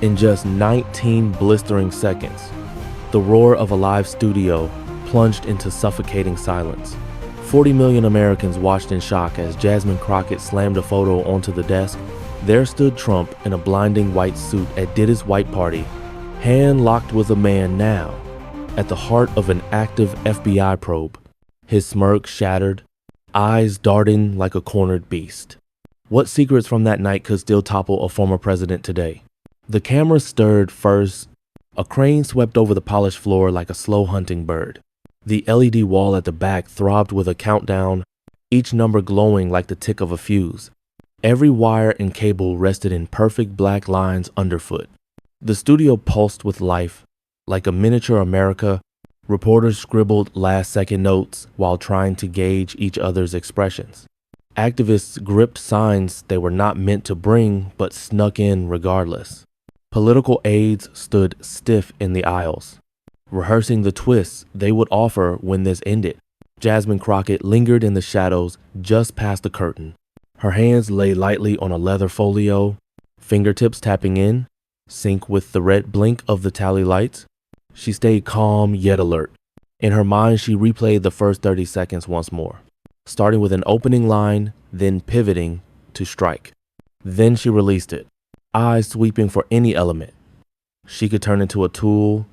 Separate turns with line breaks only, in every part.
In just 19 blistering seconds, the roar of a live studio plunged into suffocating silence. 40 million Americans watched in shock as Jasmine Crockett slammed a photo onto the desk. There stood Trump in a blinding white suit at Diddy's white party, hand locked with a man now at the heart of an active FBI probe, his smirk shattered, eyes darting like a cornered beast. What secrets from that night could still topple a former president today? The camera stirred first. A crane swept over the polished floor like a slow hunting bird. The LED wall at the back throbbed with a countdown, each number glowing like the tick of a fuse. Every wire and cable rested in perfect black lines underfoot. The studio pulsed with life. Like a miniature America, reporters scribbled last-second notes while trying to gauge each other's expressions. Activists gripped signs they were not meant to bring but snuck in regardless. Political aides stood stiff in the aisles, rehearsing the twists they would offer when this ended. Jasmine Crockett lingered in the shadows just past the curtain. Her hands lay lightly on a leather folio, fingertips tapping in, sync with the red blink of the tally lights. She stayed calm yet alert. In her mind, she replayed the first 30 seconds once more, starting with an opening line, then pivoting to strike. Then she released it, eyes sweeping for any element she could turn into a tool.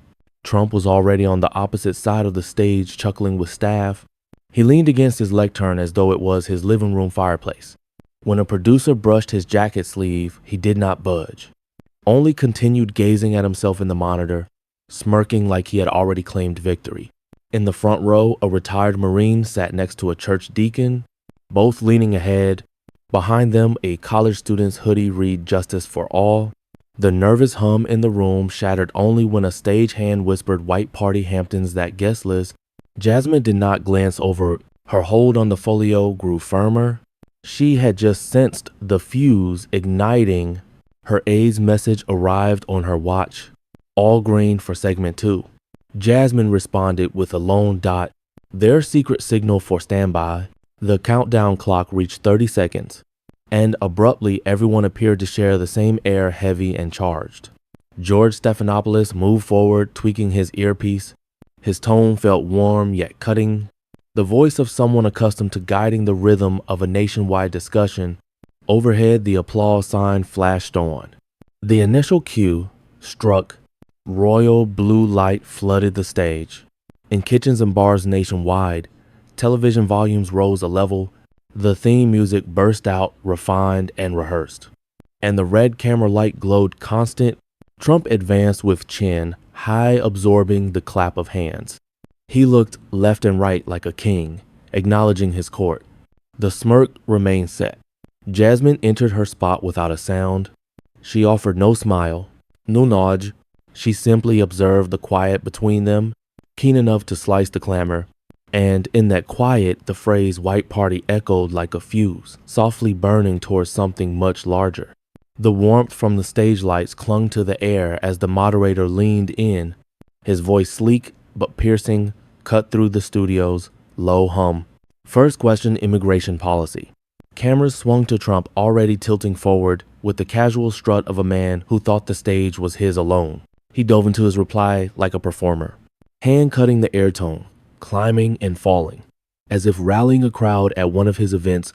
Trump was already on the opposite side of the stage, chuckling with staff. He leaned against his lectern as though it was his living room fireplace. When a producer brushed his jacket sleeve, he did not budge, only continued gazing at himself in the monitor, smirking like he had already claimed victory. In the front row, a retired Marine sat next to a church deacon, both leaning ahead. Behind them, a college student's hoodie read "Justice for All." The nervous hum in the room shattered only when a stagehand whispered "White Party Hamptons, that guest list." Jasmine did not glance over. Her hold on the folio grew firmer. She had just sensed the fuse igniting. Her aide's message arrived on her watch. All green for segment 2. Jasmine responded with a lone dot, their secret signal for standby. The countdown clock reached 30 seconds, and abruptly everyone appeared to share the same air, heavy and charged. George Stephanopoulos moved forward, tweaking his earpiece. His tone felt warm yet cutting, the voice of someone accustomed to guiding the rhythm of a nationwide discussion. Overhead, the applause sign flashed on. The initial cue struck. Royal blue light flooded the stage. In kitchens and bars nationwide, television volumes rose a level. The theme music burst out, refined and rehearsed, and the red camera light glowed constant. Trump advanced with chin high, absorbing the clap of hands. He looked left and right like a king, acknowledging his court. The smirk remained set. Jasmine entered her spot without a sound. She offered no smile, no nod. She simply observed the quiet between them, keen enough to slice the clamor. And in that quiet, the phrase "white party" echoed like a fuse, softly burning towards something much larger. The warmth from the stage lights clung to the air as the moderator leaned in. His voice, sleek but piercing, cut through the studio's low hum. First question: immigration policy. Cameras swung to Trump, already tilting forward with the casual strut of a man who thought the stage was his alone. He dove into his reply like a performer, hand cutting the air tone, climbing and falling, as if rallying a crowd at one of his events.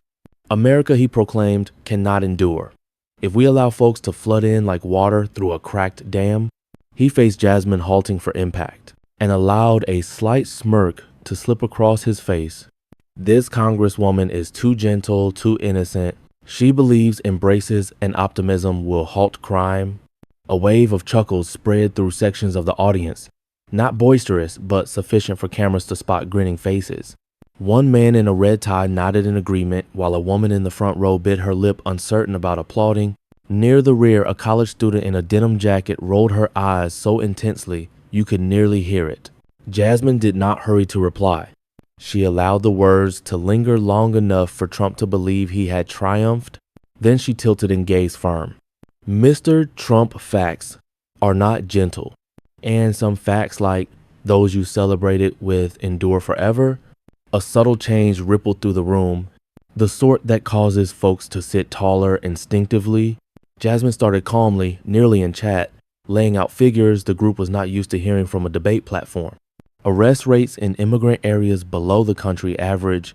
America, he proclaimed, cannot endure if we allow folks to flood in like water through a cracked dam. He faced Jasmine, halting for impact, and allowed a slight smirk to slip across his face. This congresswoman is too gentle, too innocent. She believes embraces and optimism will halt crime. A wave of chuckles spread through sections of the audience, not boisterous, but sufficient for cameras to spot grinning faces. One man in a red tie nodded in agreement, while a woman in the front row bit her lip, uncertain about applauding. Near the rear, a college student in a denim jacket rolled her eyes so intensely you could nearly hear it. Jasmine did not hurry to reply. She allowed the words to linger long enough for Trump to believe he had triumphed. Then she tilted and gazed firm. Mr. Trump, facts are not gentle, and some facts like those you celebrated with endure forever. A subtle change rippled through the room, the sort that causes folks to sit taller instinctively. Jasmine started calmly, nearly in chat. laying out figures the group was not used to hearing from a debate platform. Arrest rates in immigrant areas below the country average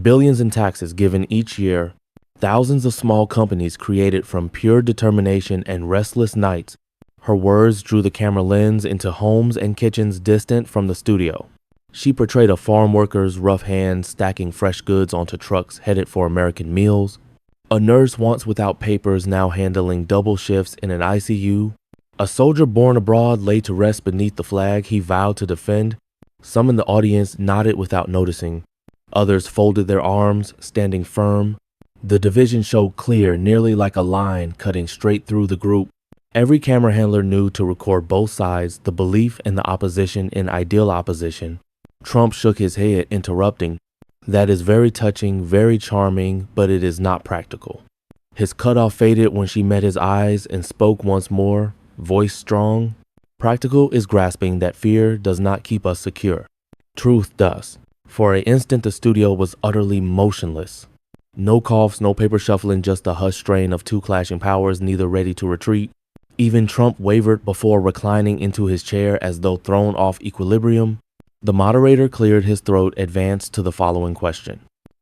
billions in taxes given each year. Thousands of small companies created from pure determination and restless nights. Her words drew the camera lens into homes and kitchens distant from the studio. She portrayed a farm worker's rough hands stacking fresh goods onto trucks headed for American meals, a nurse once without papers now handling double shifts in an ICU, a soldier born abroad laid to rest beneath the flag he vowed to defend. Some in the audience nodded without noticing. Others folded their arms, standing firm. The division showed clear, nearly like a line cutting straight through the group. Every camera handler knew to record both sides, the belief and the opposition in ideal opposition. Trump shook his head, interrupting. That is very touching, very charming, but it is not practical. His cutoff faded when she met his eyes and spoke once more, voice strong. Practical is grasping that fear does not keep us secure. Truth does. For an instant, the studio was utterly motionless. No coughs, no paper shuffling, just the hushed strain of two clashing powers, neither ready to retreat. Even Trump wavered before reclining into his chair as though thrown off equilibrium. The moderator cleared his throat, advanced to the following question.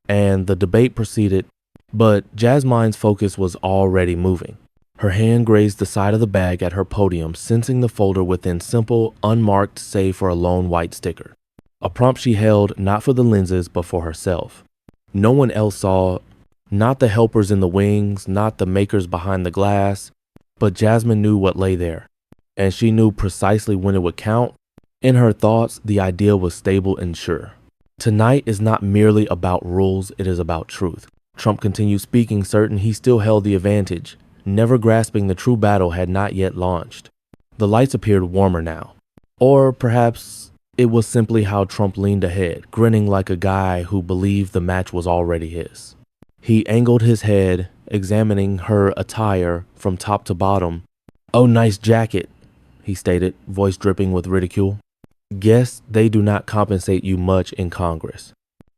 And the debate proceeded, but Jasmine's focus was already moving. Her hand grazed the side of the bag at her podium, sensing the folder within simple, unmarked save for a lone white sticker. A prompt she held not for the lenses, but for herself. No one else saw, not the helpers in the wings, not the makers behind the glass, but Jasmine knew what lay there, and she knew precisely when it would count. In her thoughts, the idea was stable and sure. Tonight is not merely about rules, it is about truth. Trump continued speaking, certain he still held the advantage, never grasping the true battle had not yet launched. The lights appeared warmer now. Or perhaps it was simply how Trump leaned ahead, grinning like a guy who believed the match was already his. He angled his head, examining her attire from top to bottom. "Oh, nice jacket," he stated, voice dripping with ridicule. "Guess they do not compensate you much in Congress."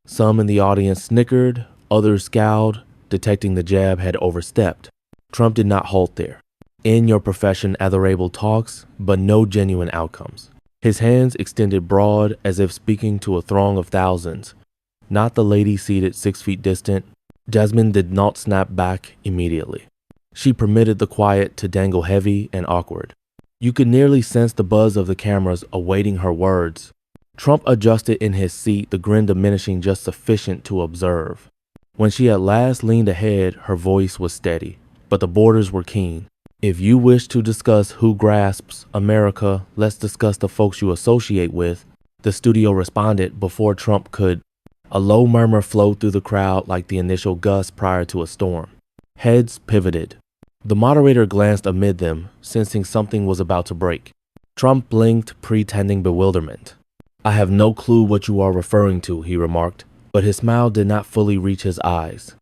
Some in the audience snickered, others scowled, detecting the jab had overstepped. Trump did not halt there. In your profession, adorable talks, but no genuine outcomes. His hands extended broad as if speaking to a throng of thousands. Not the lady seated 6 feet distant. Jasmine did not snap back immediately. She permitted the quiet to dangle heavy and awkward. You could nearly sense the buzz of the cameras awaiting her words. Trump adjusted in his seat, the grin diminishing just sufficient to observe. When she at last leaned ahead, her voice was steady, but the borders were keen. "If you wish to discuss who grasps America, let's discuss the folks you associate with," the studio responded before Trump could. A low murmur flowed through the crowd like the initial gust prior to a storm. Heads pivoted. The moderator glanced amid them, sensing something was about to break. Trump blinked, pretending bewilderment. "I have no clue what you are referring to," he remarked, but his smile did not fully reach his eyes.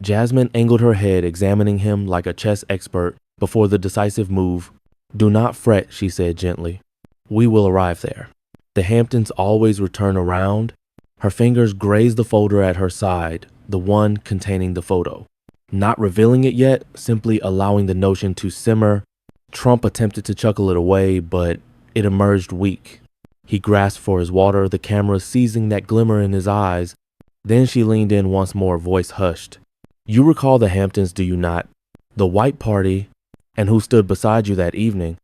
Jasmine angled her head, examining him like a chess expert before the decisive move. "Do not fret," she said gently. "We will arrive there. The Hamptons always return around." Her fingers grazed the folder at her side, the one containing the photo. Not revealing it yet, simply allowing the notion to simmer. Trump attempted to chuckle it away, but it emerged weak. He grasped for his water, the camera seizing that glimmer in his eyes. Then she leaned in once more, voice hushed. "You recall the Hamptons, do you not? The White Party, and who stood beside you that evening?"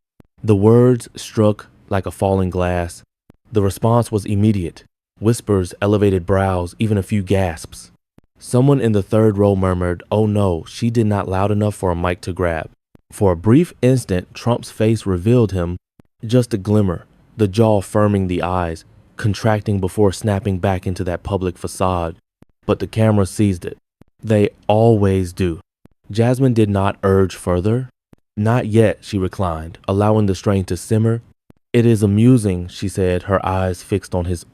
The words struck like a falling glass. The response was immediate. Whispers, elevated brows, even a few gasps. Someone in the third row murmured, "Oh no," she did not loud enough for a mic to grab. For a brief instant, Trump's face revealed him, just a glimmer, the jaw firming the eyes, contracting before snapping back into that public facade. But the camera seized it. They always do. Jasmine did not urge further. "Not yet," she reclined, allowing the strain to simmer. "It is amusing," she said, her eyes fixed on his.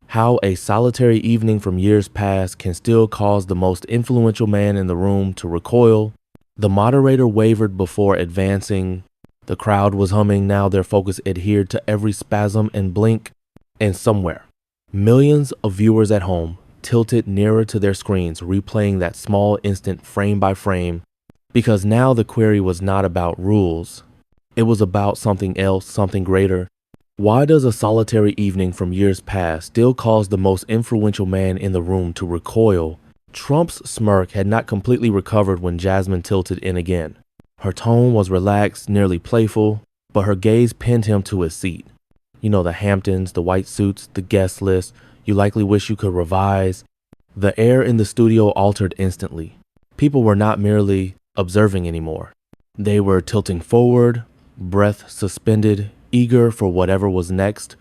"How a solitary evening from years past can still cause the most influential man in the room to recoil." The moderator wavered before advancing. The crowd was humming now, their focus adhered to every spasm and blink. And somewhere, millions of viewers at home tilted nearer to their screens, replaying that small instant frame by frame, because now the query was not about rules. It was about something else, something greater. Why does a solitary evening from years past still cause the most influential man in the room to recoil? Trump's smirk had not completely recovered when Jasmine tilted in again. Her tone was relaxed, nearly playful, but her gaze pinned him to his seat. You know, the Hamptons, the white suits, the guest list. You likely wish you could revise. The air in the studio altered instantly. People were not merely observing anymore. They were tilting forward, breath suspended, eager for whatever was next.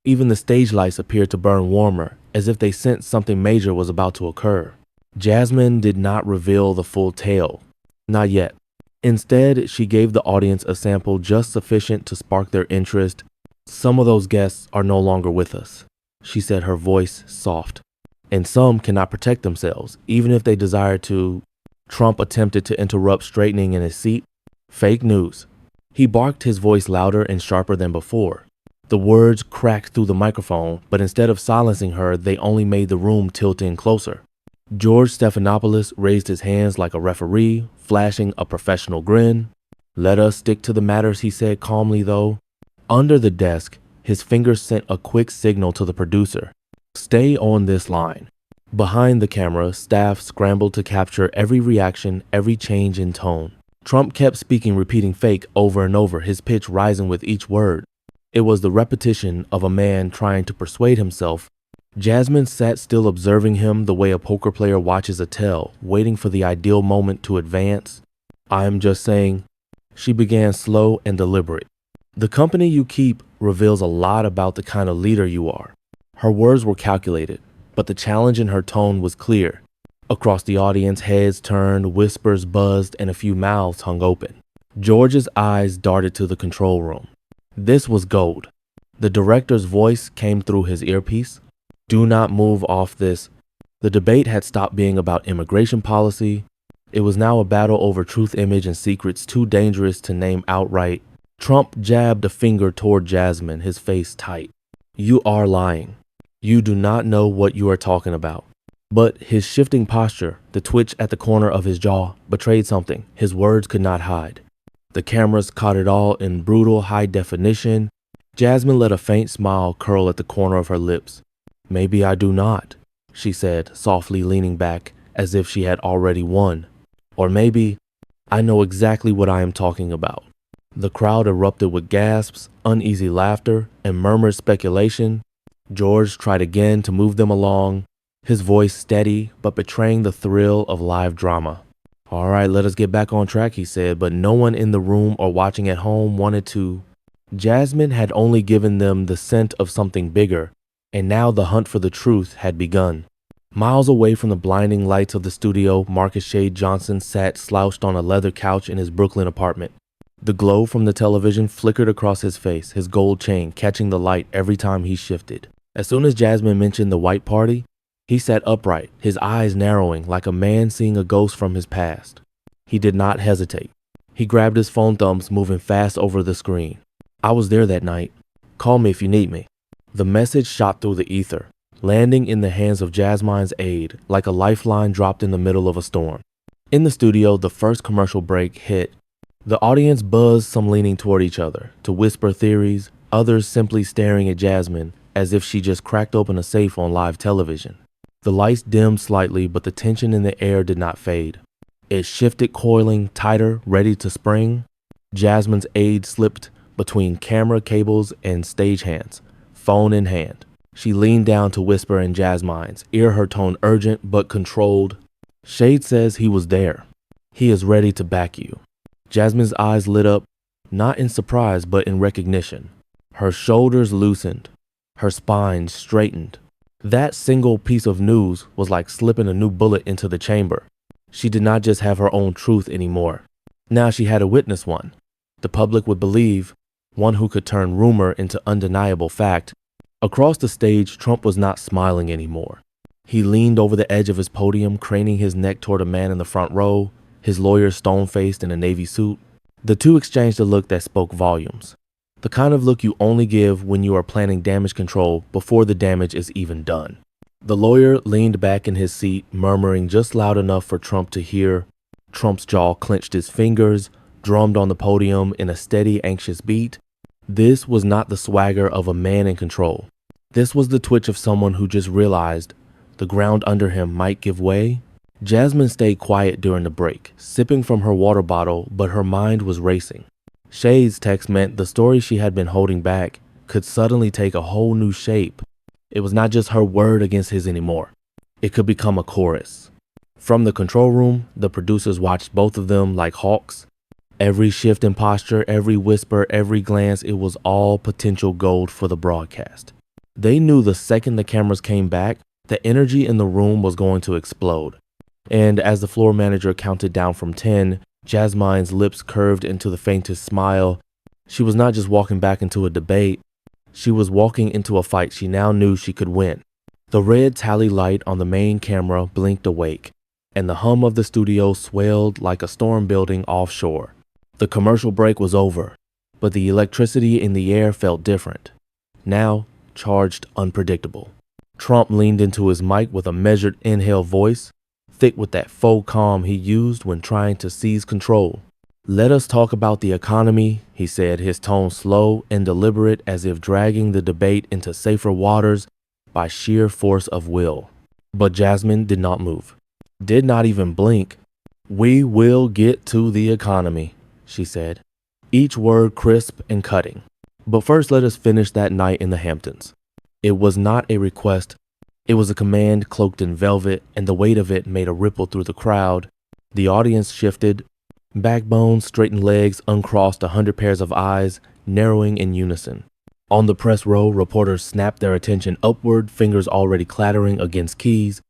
Even the stage lights appeared to burn warmer, as if they sensed something major was about to occur. Jasmine did not reveal the full tale. Not yet. Instead, she gave the audience a sample just sufficient to spark their interest. Some of those guests are no longer with us, she said, her voice soft. And some cannot protect themselves, even if they desire to. Trump attempted to interrupt, straightening in his seat. Fake news. He barked, his voice louder and sharper than before. The words cracked through the microphone, but instead of silencing her, they only made the room tilt in closer. George Stephanopoulos raised his hands like a referee, flashing a professional grin. Let us stick to the matters, he said calmly, though. Under the desk, his fingers sent a quick signal to the producer. Stay on this line. Behind the camera, staff scrambled to capture every reaction, every change in tone. Trump kept speaking, repeating fake over and over, his pitch rising with each word. It was the repetition of a man trying to persuade himself. Jasmine sat still, observing him the way a poker player watches a tell, waiting for the ideal moment to advance. I am just saying, she began, slow and deliberate. The company you keep reveals a lot about the kind of leader you are. Her words were calculated, but the challenge in her tone was clear. Across the audience, heads turned, whispers buzzed, and a few mouths hung open. George's eyes darted to the control room. This was gold. The director's voice came through his earpiece. Do not move off this. The debate had stopped being about immigration policy. It was now a battle over truth, image, and secrets too dangerous to name outright. Trump jabbed a finger toward Jasmine, his face tight. You are lying. You do not know what you are talking about. But his shifting posture, the twitch at the corner of his jaw, betrayed something his words could not hide. The cameras caught it all in brutal high definition. Jasmine let a faint smile curl at the corner of her lips. Maybe I do not, she said, softly leaning back as if she had already won. Or maybe I know exactly what I am talking about. The crowd erupted with gasps, uneasy laughter, and murmured speculation. George tried again to move them along, his voice steady but betraying the thrill of live drama. All right, let us get back on track, he said, but no one in the room or watching at home wanted to. Jasmine had only given them the scent of something bigger, and now the hunt for the truth had begun. Miles away from the blinding lights of the studio, Marcus Shade Johnson sat slouched on a leather couch in his Brooklyn apartment. The glow from the television flickered across his face, his gold chain catching the light every time he shifted. As soon as Jasmine mentioned the white party, he sat upright, his eyes narrowing like a man seeing a ghost from his past. He did not hesitate. He grabbed his phone, thumbs moving fast over the screen. I was there that night. Call me if you need me. The message shot through the ether, landing in the hands of Jasmine's aide like a lifeline dropped in the middle of a storm. In the studio, the first commercial break hit. The audience buzzed, some leaning toward each other to whisper theories, others simply staring at Jasmine as if she just cracked open a safe on live television. The lights dimmed slightly, but the tension in the air did not fade. It shifted, coiling tighter, ready to spring. Jasmine's aide slipped between camera cables and stagehands, phone in hand. She leaned down to whisper in Jasmine's ear, her tone urgent but controlled. Shade says he was there. He is ready to back you. Jasmine's eyes lit up, not in surprise but in recognition. Her shoulders loosened, her spine straightened. That single piece of news was like slipping a new bullet into the chamber. She did not just have her own truth anymore. Now she had a witness, one the public would believe, one who could turn rumor into undeniable fact. Across the stage, Trump was not smiling anymore. He leaned over the edge of his podium, craning his neck toward a man in the front row, his lawyer stone-faced in a navy suit. The two exchanged a look that spoke volumes. The kind of look you only give when you are planning damage control before the damage is even done. The lawyer leaned back in his seat, murmuring just loud enough for Trump to hear. Trump's jaw clenched, his fingers drummed on the podium in a steady, anxious beat. This was not the swagger of a man in control. This was the twitch of someone who just realized the ground under him might give way. Jasmine stayed quiet during the break, sipping from her water bottle, but her mind was racing. Shay's text meant the story she had been holding back could suddenly take a whole new shape. It was not just her word against his anymore. It could become a chorus. From the control room, the producers watched both of them like hawks. Every shift in posture, every whisper, every glance, it was all potential gold for the broadcast. They knew the second the cameras came back, the energy in the room was going to explode. And as the floor manager counted down from 10, Jasmine's lips curved into the faintest smile. She was not just walking back into a debate. She was walking into a fight she now knew she could win. The red tally light on the main camera blinked awake, and the hum of the studio swelled like a storm building offshore. The commercial break was over, but the electricity in the air felt different. Now, charged, unpredictable. Trump leaned into his mic with a measured inhale voice, thick with that faux calm he used when trying to seize control. "Let us talk about the economy," he said, his tone slow and deliberate, as if dragging the debate into safer waters by sheer force of will. But Jasmine did not move, did not even blink. "We will get to the economy," she said, each word crisp and cutting. "But first, let us finish that night in the Hamptons." It was not a request. It was a command cloaked in velvet, and the weight of it made a ripple through the crowd. The audience shifted. Backbones, straightened legs, uncrossed 100 pairs of eyes, narrowing in unison. On the press row, reporters snapped their attention upward, fingers already clattering against keys.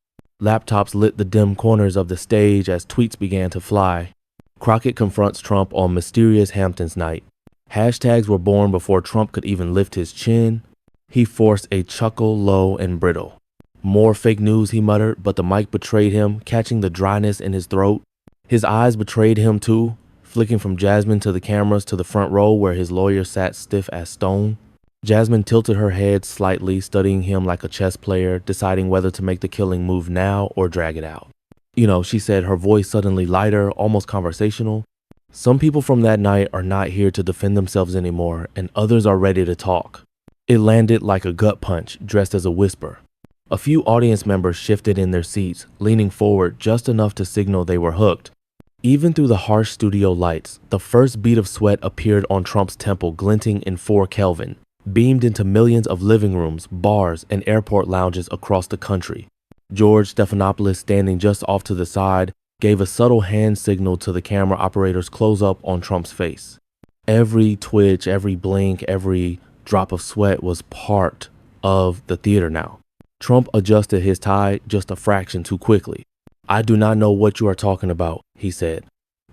Laptops lit the dim corners of the stage as tweets began to fly. Crockett confronts Trump on mysterious Hamptons night. Hashtags were born before Trump could even lift his chin. He forced a chuckle low and brittle. "More fake news," he muttered, but the mic betrayed him, catching the dryness in his throat. His eyes betrayed him too, flicking from Jasmine to the cameras to the front row where his lawyer sat stiff as stone. Jasmine tilted her head slightly, studying him like a chess player, deciding whether to make the killing move now or drag it out. "You know," she said, her voice suddenly lighter, almost conversational. "Some people from that night are not here to defend themselves anymore, and others are ready to talk." It landed like a gut punch, dressed as a whisper. A few audience members shifted in their seats, leaning forward just enough to signal they were hooked. Even through the harsh studio lights, the first bead of sweat appeared on Trump's temple, glinting in 4 Kelvin, beamed into millions of living rooms, bars, and airport lounges across the country. George Stephanopoulos, standing just off to the side, gave a subtle hand signal to the camera operators close up on Trump's face. Every twitch, every blink, every drop of sweat was part of the theater now. Trump adjusted his tie just a fraction too quickly. "I do not know what you are talking about," he said.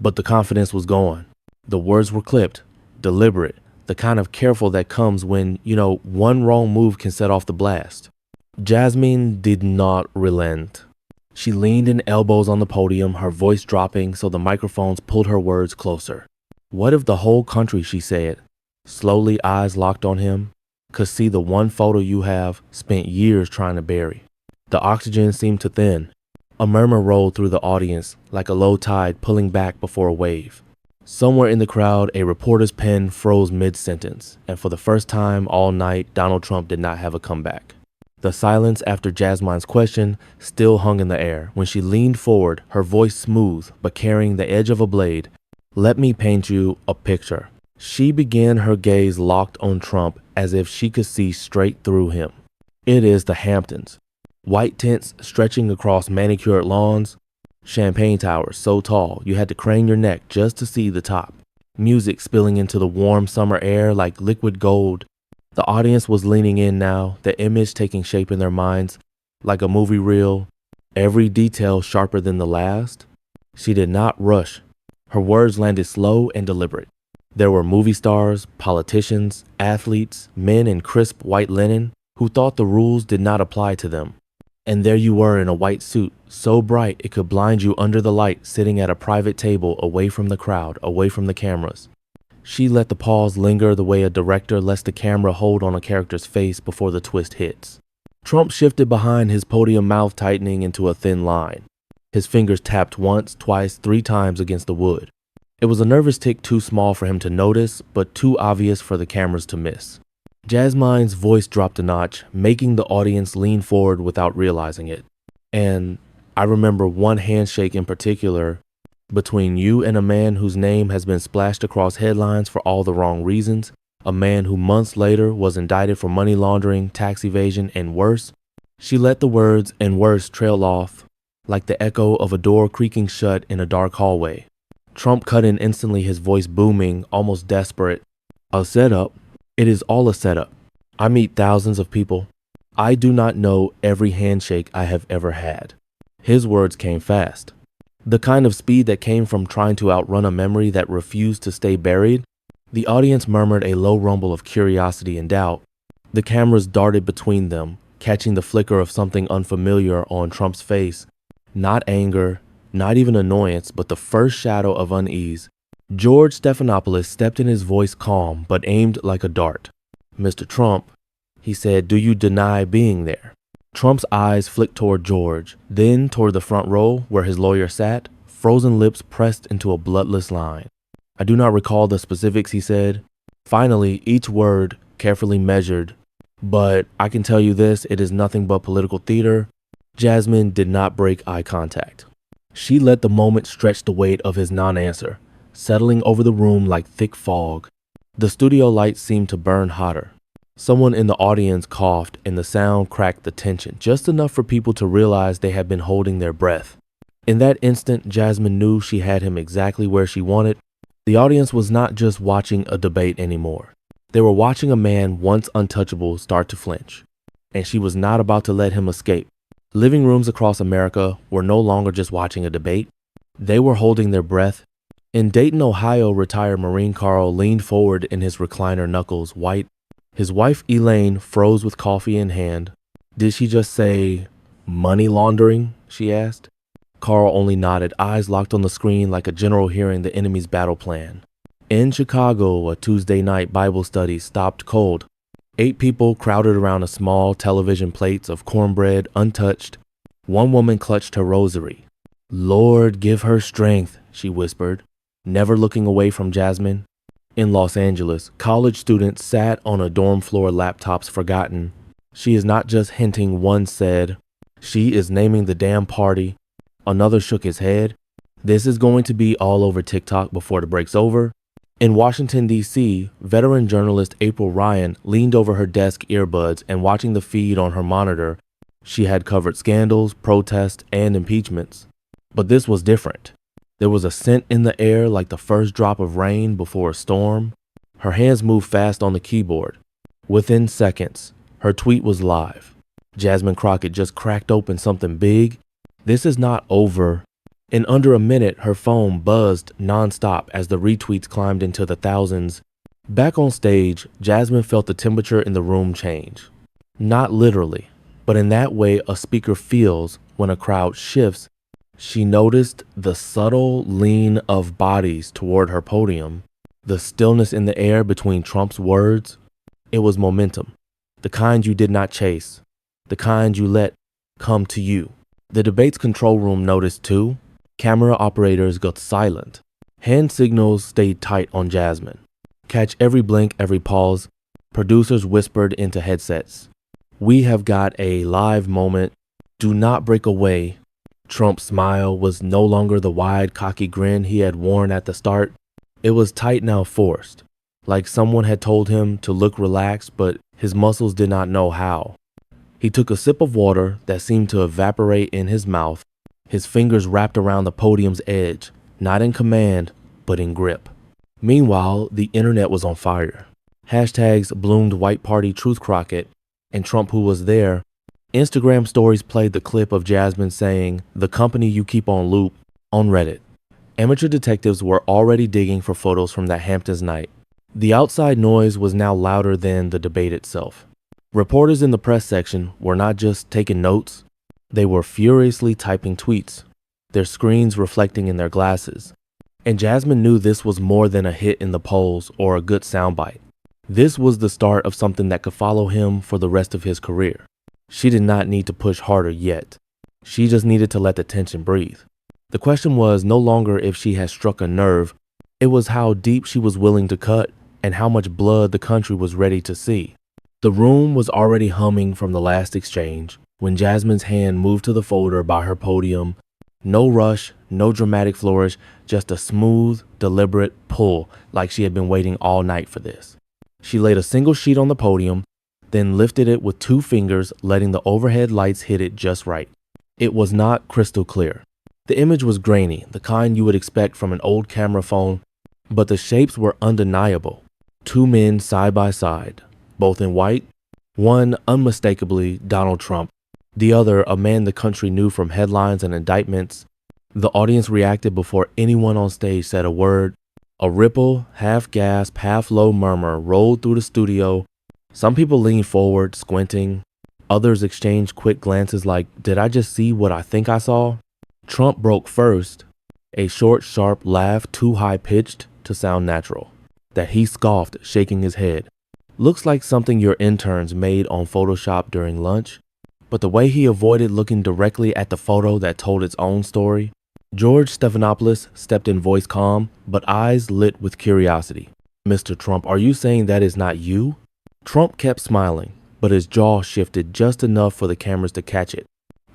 But the confidence was gone. The words were clipped, deliberate, the kind of careful that comes when, one wrong move can set off the blast. Jasmine did not relent. She leaned in elbows on the podium, her voice dropping so the microphones pulled her words closer. "What if the whole country," she said, slowly, eyes locked on him, "could see the one photo you have spent years trying to bury?" The oxygen seemed to thin. A murmur rolled through the audience, like a low tide pulling back before a wave. Somewhere in the crowd, a reporter's pen froze mid-sentence, and for the first time all night, Donald Trump did not have a comeback. The silence after Jasmine's question still hung in the air. When she leaned forward, her voice smooth but carrying the edge of a blade, "Let me paint you a picture." She began, her gaze locked on Trump as if she could see straight through him. "It is the Hamptons. White tents stretching across manicured lawns, champagne towers so tall you had to crane your neck just to see the top. Music spilling into the warm summer air like liquid gold. The audience was leaning in now, the image taking shape in their minds like a movie reel, every detail sharper than the last. She did not rush. Her words landed slow and deliberate. There were movie stars, politicians, athletes, men in crisp white linen who thought the rules did not apply to them. And there you were in a white suit, so bright it could blind you under the light, sitting at a private table away from the crowd, away from the cameras. She let the pause linger the way a director lets the camera hold on a character's face before the twist hits. Trump shifted behind his podium, mouth tightening into a thin line. His fingers tapped once, twice, 3 times against the wood. It was a nervous tick too small for him to notice, but too obvious for the cameras to miss. Jasmine's voice dropped a notch, making the audience lean forward without realizing it. And I remember one handshake in particular between you and a man whose name has been splashed across headlines for all the wrong reasons, a man who months later was indicted for money laundering, tax evasion, and worse. She let the words "and worse" trail off like the echo of a door creaking shut in a dark hallway. Trump cut in instantly, his voice booming, almost desperate. "A setup? It is all a setup. I meet thousands of people. I do not know every handshake I have ever had." His words came fast. The kind of speed that came from trying to outrun a memory that refused to stay buried. The audience murmured a low rumble of curiosity and doubt. The cameras darted between them, catching the flicker of something unfamiliar on Trump's face. Not anger, not even annoyance, but the first shadow of unease. George Stephanopoulos stepped in, his voice calm, but aimed like a dart. "Mr. Trump," he said, "do you deny being there?" Trump's eyes flicked toward George, then toward the front row where his lawyer sat, frozen lips pressed into a bloodless line. "I do not recall the specifics," he said. Finally, each word carefully measured. "But I can tell you this, it is nothing but political theater." Jasmine did not break eye contact. She let the moment stretch the weight of his non-answer, settling over the room like thick fog. The studio lights seemed to burn hotter. Someone in the audience coughed, and the sound cracked the tension, just enough for people to realize they had been holding their breath. In that instant, Jasmine knew she had him exactly where she wanted. The audience was not just watching a debate anymore. They were watching a man once untouchable start to flinch, and she was not about to let him escape. Living rooms across America were no longer just watching a debate. They were holding their breath. In Dayton, Ohio, retired Marine Carl leaned forward in his recliner, knuckles white. His wife, Elaine, froze with coffee in hand. "Did she just say money laundering?" she asked. Carl only nodded, eyes locked on the screen like a general hearing the enemy's battle plan. In Chicago, a Tuesday night Bible study stopped cold. 8 people crowded around a small television plates of cornbread, untouched. One woman clutched her rosary. "Lord, give her strength," she whispered, never looking away from Jasmine. In Los Angeles, college students sat on a dorm floor, laptops forgotten. "She is not just hinting," one said. "She is naming the damn party." Another shook his head. "This is going to be all over TikTok before the break's over." In Washington, D.C., veteran journalist April Ryan leaned over her desk, earbuds, and watching the feed on her monitor. She had covered scandals, protests, and impeachments. But this was different. There was a scent in the air like the first drop of rain before a storm. Her hands moved fast on the keyboard. Within seconds, her tweet was live. Jasmine Crockett just cracked open something big. "This is not over." In under a minute, her phone buzzed nonstop as the retweets climbed into the thousands. Back on stage, Jasmine felt the temperature in the room change. Not literally, but in that way a speaker feels when a crowd shifts. She noticed the subtle lean of bodies toward her podium, the stillness in the air between Trump's words. It was momentum, the kind you did not chase, the kind you let come to you. The debate's control room noticed too. Camera operators got silent. Hand signals stayed tight on Jasmine. Catch every blink, every pause. Producers whispered into headsets. "We have got a live moment. Do not break away." Trump's smile was no longer the wide, cocky grin he had worn at the start. It was tight, now forced, like someone had told him to look relaxed, but his muscles did not know how. He took a sip of water that seemed to evaporate in his mouth. His fingers wrapped around the podium's edge, not in command, but in grip. Meanwhile, the internet was on fire. Hashtags bloomed White Party Truth Crockett and Trump who was there. Instagram stories played the clip of Jasmine saying, "The company you keep on loop," on Reddit. Amateur detectives were already digging for photos from that Hamptons night. The outside noise was now louder than the debate itself. Reporters in the press section were not just taking notes. They were furiously typing tweets, their screens reflecting in their glasses. And Jasmine knew this was more than a hit in the polls or a good soundbite. This was the start of something that could follow him for the rest of his career. She did not need to push harder yet. She just needed to let the tension breathe. The question was no longer if she had struck a nerve, It was how deep she was willing to cut and how much blood the country was ready to see. The room was already humming from the last exchange when Jasmine's hand moved to the folder by her podium. No rush, no dramatic flourish, just a smooth, deliberate pull like she had been waiting all night for this. She laid a single sheet on the podium, then lifted it with 2 fingers, letting the overhead lights hit it just right. It was not crystal clear. The image was grainy, the kind you would expect from an old camera phone, but the shapes were undeniable. 2 men side by side, both in white, one unmistakably Donald Trump, the other a man the country knew from headlines and indictments. The audience reacted before anyone on stage said a word. A ripple, half gasp, half low murmur rolled through the studio. Some people leaned forward, squinting. Others exchanged quick glances like, did I just see what I think I saw? Trump broke first, a short, sharp laugh too high-pitched to sound natural, that he scoffed, shaking his head. Looks like something your interns made on Photoshop during lunch. But the way he avoided looking directly at the photo that told its own story. George Stephanopoulos stepped in, voice calm, but eyes lit with curiosity. Mr. Trump, are you saying that is not you? Trump kept smiling, but his jaw shifted just enough for the cameras to catch it.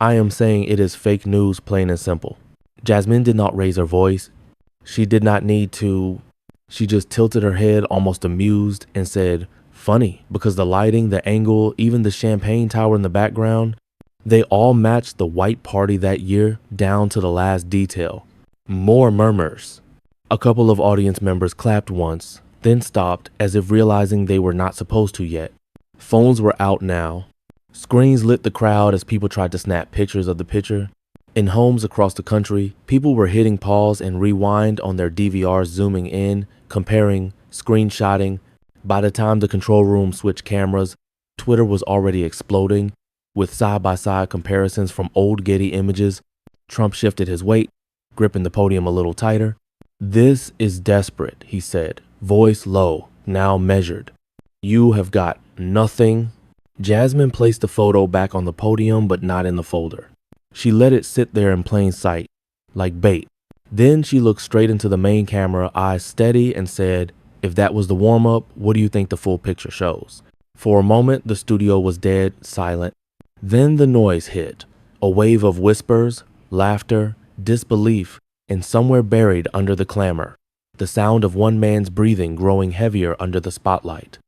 I am saying it is fake news, plain and simple. Jasmine did not raise her voice. She did not need to. She just tilted her head, almost amused, and said, funny, because the lighting, the angle, even the champagne tower in the background, they all matched the white party that year down to the last detail. More murmurs. A couple of audience members clapped once, then stopped as if realizing they were not supposed to yet. Phones were out now. Screens lit the crowd as people tried to snap pictures of the picture. In homes across the country, people were hitting pause and rewind on their DVRs, zooming in, comparing, screenshotting. By the time the control room switched cameras, Twitter was already exploding with side-by-side comparisons from old Getty images. Trump shifted his weight, gripping the podium a little tighter. This is desperate, he said, voice low, now measured. You have got nothing. Jasmine placed the photo back on the podium, but not in the folder. She let it sit there in plain sight, like bait. Then she looked straight into the main camera, eyes steady, and said, if that was the warm-up, what do you think the full picture shows? For a moment, the studio was dead, silent. Then the noise hit, a wave of whispers, laughter, disbelief, and somewhere buried under the clamor, the sound of one man's breathing growing heavier under the spotlight.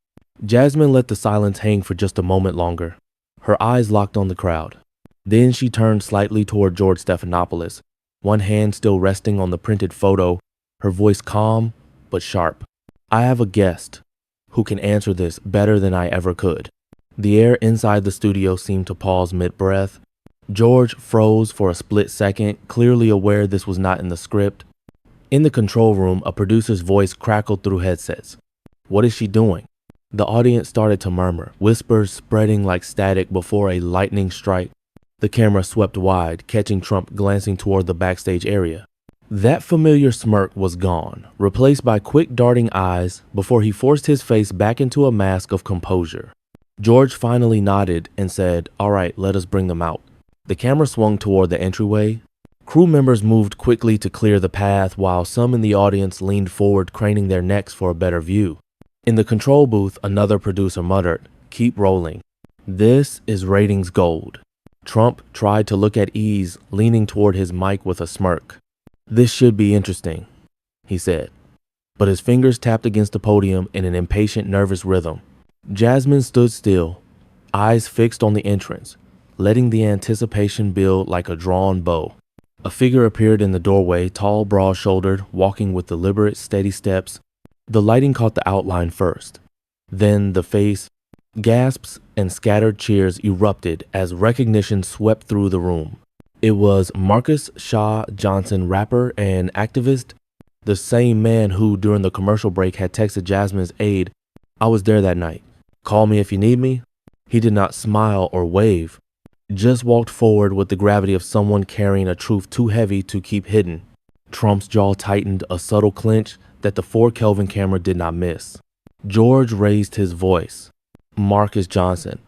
Jasmine let the silence hang for just a moment longer. Her eyes locked on the crowd. Then she turned slightly toward George Stephanopoulos, one hand still resting on the printed photo, her voice calm but sharp. I have a guest who can answer this better than I ever could. The air inside the studio seemed to pause mid-breath. George froze for a split second, clearly aware this was not in the script. In the control room, a producer's voice crackled through headsets. What is she doing? The audience started to murmur, whispers spreading like static before a lightning strike. The camera swept wide, catching Trump glancing toward the backstage area. That familiar smirk was gone, replaced by quick darting eyes before he forced his face back into a mask of composure. George finally nodded and said, all right, let us bring them out. The camera swung toward the entryway. Crew members moved quickly to clear the path while some in the audience leaned forward, craning their necks for a better view. In the control booth, another producer muttered, keep rolling. This is ratings gold. Trump tried to look at ease, leaning toward his mic with a smirk. This should be interesting, he said, but his fingers tapped against the podium in an impatient, nervous rhythm. Jasmine stood still, eyes fixed on the entrance, letting the anticipation build like a drawn bow. A figure appeared in the doorway, tall, broad-shouldered, walking with deliberate, steady steps. The lighting caught the outline first, then the face. Gasps and scattered cheers erupted as recognition swept through the room. It was Marcus Shaw Johnson, rapper and activist, the same man who, during the commercial break, had texted Jasmine's aide, I was there that night. Call me if you need me. He did not smile or wave, just walked forward with the gravity of someone carrying a truth too heavy to keep hidden. Trump's jaw tightened, a subtle clench that the 4 Kelvin camera did not miss. George raised his voice. Marcus Johnson.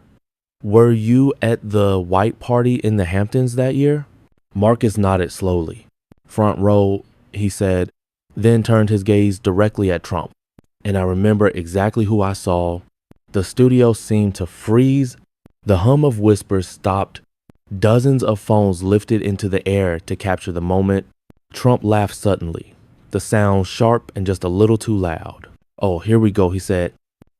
Were you at the white party in the Hamptons that year? Marcus nodded slowly. Front row, he said. then turned his gaze directly at Trump. And I remember exactly who I saw. The studio seemed to freeze. The hum of whispers stopped. Dozens of phones lifted into the air to capture the moment. Trump laughed suddenly, the sound sharp and just a little too loud. "Oh, here we go," he said.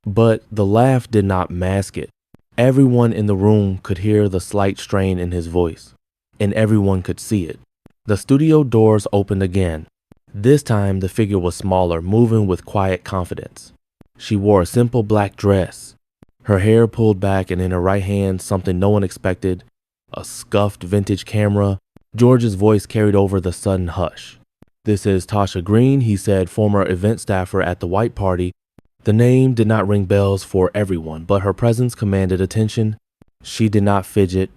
But the laugh did not mask it. Everyone in the room could hear the slight strain in his voice, and everyone could see it. The studio doors opened again. This time, the figure was smaller, moving with quiet confidence. She wore a simple black dress, her hair pulled back, and in her right hand, something no one expected, a scuffed vintage camera. George's voice carried over the sudden hush. "This is Tasha Green," he said, former event staffer at the White Party. The name did not ring bells for everyone, but her presence commanded attention. She did not fidget,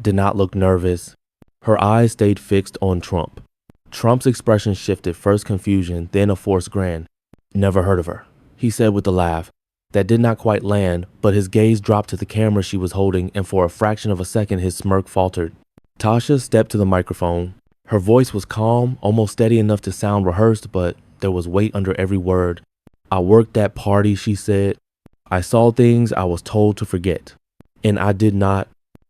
did not look nervous. Her eyes stayed fixed on Trump. Trump's expression shifted, first confusion, then a forced grin. "Never heard of her," he said with a laugh that did not quite land, but his gaze dropped to the camera she was holding, and for a fraction of a second his smirk faltered. Tasha stepped to the microphone. Her voice was calm, almost steady enough to sound rehearsed, but there was weight under every word. "I worked that party," she said. "I saw things I was told to forget. And I did not."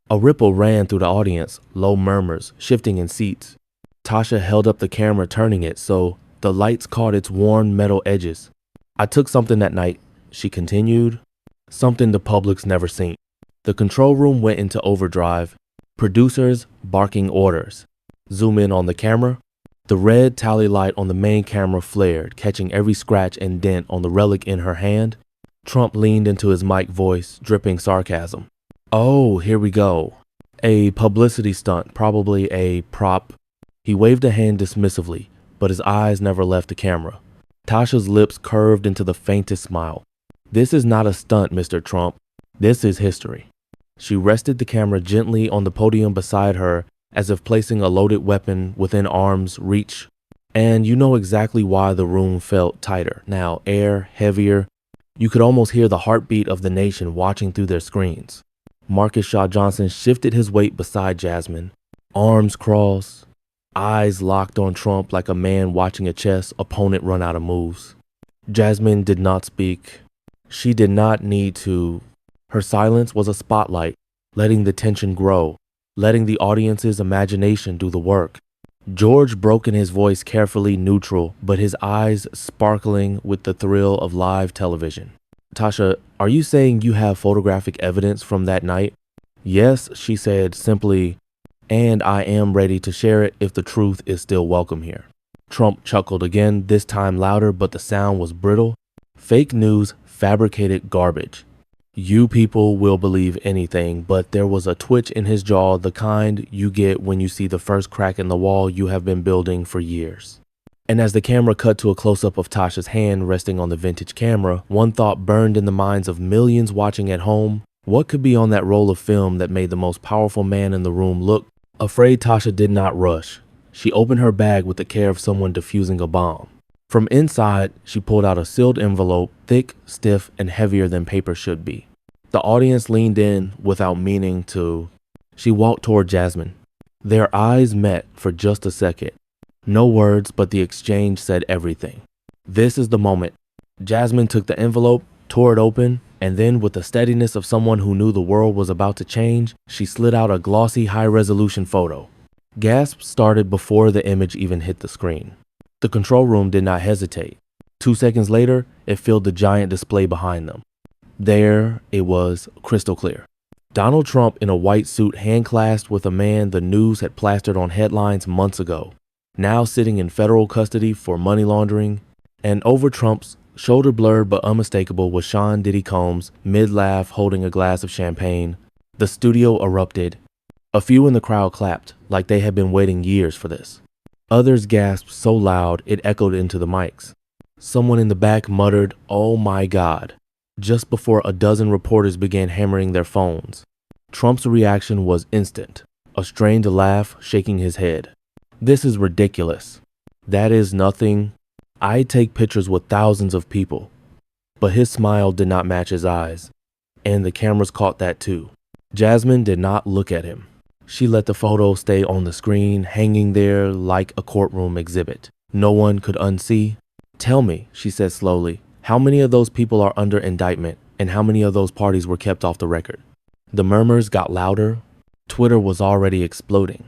A ripple ran through the audience, low murmurs, shifting in seats. Tasha held up the camera, turning it so the lights caught its worn metal edges. "I took something that night," she continued, "something the public's never seen." The control room went into overdrive, producers barking orders. "Zoom in on the camera." The red tally light on the main camera flared, catching every scratch and dent on the relic in her hand. Trump leaned into his mic voice, dripping sarcasm. "Oh, here we go. A publicity stunt, probably a prop." He waved a hand dismissively, but his eyes never left the camera. Tasha's lips curved into the faintest smile. "This is not a stunt, Mr. Trump. This is history." She rested the camera gently on the podium beside her, as if placing a loaded weapon within arm's reach. And you know exactly why the room felt tighter. Now, air, heavier. You could almost hear the heartbeat of the nation watching through their screens. Marcus Shaw Johnson shifted his weight beside Jasmine, arms crossed, eyes locked on Trump like a man watching a chess opponent run out of moves. Jasmine did not speak. She did not need to. Her silence was a spotlight, letting the tension grow, letting the audience's imagination do the work. George broke in his voice carefully neutral, but his eyes sparkling with the thrill of live television. "Tasha, are you saying you have photographic evidence from that night?" "Yes," she said simply, "and I am ready to share it if the truth is still welcome here." Trump chuckled again, this time louder, but the sound was brittle. "Fake news, fabricated garbage. You people will believe anything," but there was a twitch in his jaw, the kind you get when you see the first crack in the wall you have been building for years. And as the camera cut to a close-up of Tasha's hand resting on the vintage camera, one thought burned in the minds of millions watching at home. What could be on that roll of film that made the most powerful man in the room look? Afraid, Tasha did not rush. She opened her bag with the care of someone defusing a bomb. From inside, she pulled out a sealed envelope, thick, stiff, and heavier than paper should be. The audience leaned in without meaning to. She walked toward Jasmine. Their eyes met for just a second. No words, but the exchange said everything. "This is the moment." Jasmine took the envelope, tore it open, and then with the steadiness of someone who knew the world was about to change, she slid out a glossy, high-resolution photo. Gasps started before the image even hit the screen. The control room did not hesitate. 2 seconds later, it filled the giant display behind them. There it was, crystal clear. Donald Trump in a white suit hand-clasped with a man the news had plastered on headlines months ago, now sitting in federal custody for money laundering. And over Trump's, shoulder blurred but unmistakable, was Sean Diddy Combs, mid-laugh holding a glass of champagne. The studio erupted. A few in the crowd clapped, like they had been waiting years for this. Others gasped so loud it echoed into the mics. Someone in the back muttered, "Oh my God," just before a dozen reporters began hammering their phones. Trump's reaction was instant, a strained laugh, shaking his head. "This is ridiculous. That is nothing. I take pictures with thousands of people." But his smile did not match his eyes, and the cameras caught that too. Jasmine did not look at him. She let the photo stay on the screen, hanging there like a courtroom exhibit. no one could unsee. Tell me, she said slowly, how many of those people are under indictment and how many of those parties were kept off the record? The murmurs got louder. Twitter was already exploding.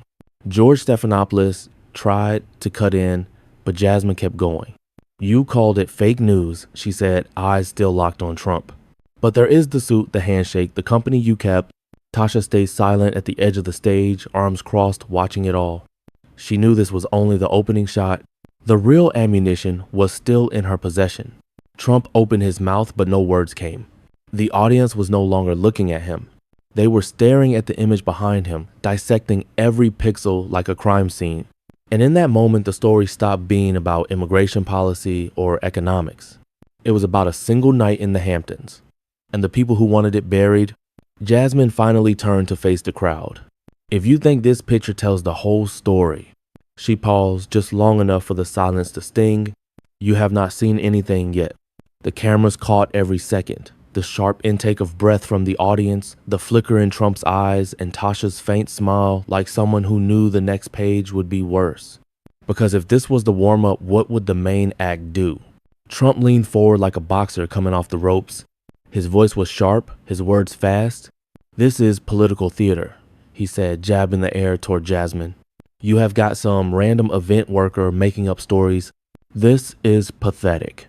George Stephanopoulos tried to cut in, but Jasmine kept going. You called it fake news, she said, eyes still locked on Trump. But there is the suit, the handshake, the company you kept. Tasha stayed silent at the edge of the stage, arms crossed, watching it all. She knew this was only the opening shot. The real ammunition was still in her possession. Trump opened his mouth, but no words came. The audience was no longer looking at him. They were staring at the image behind him, dissecting every pixel like a crime scene. And in that moment, the story stopped being about immigration policy or economics. It was about a single night in the Hamptons, and the people who wanted it buried. Jasmine finally turned to face the crowd. If you think this picture tells the whole story, she paused just long enough for the silence to sting. You have not seen anything yet. The cameras caught every second. The sharp intake of breath from the audience, the flicker in Trump's eyes, and Tasha's faint smile like someone who knew the next page would be worse. Because if this was the warm-up, what would the main act do? Trump leaned forward like a boxer coming off the ropes. His voice was sharp, his words fast. This is political theater, he said, jabbing the air toward Jasmine. You have got some random event worker making up stories. This is pathetic.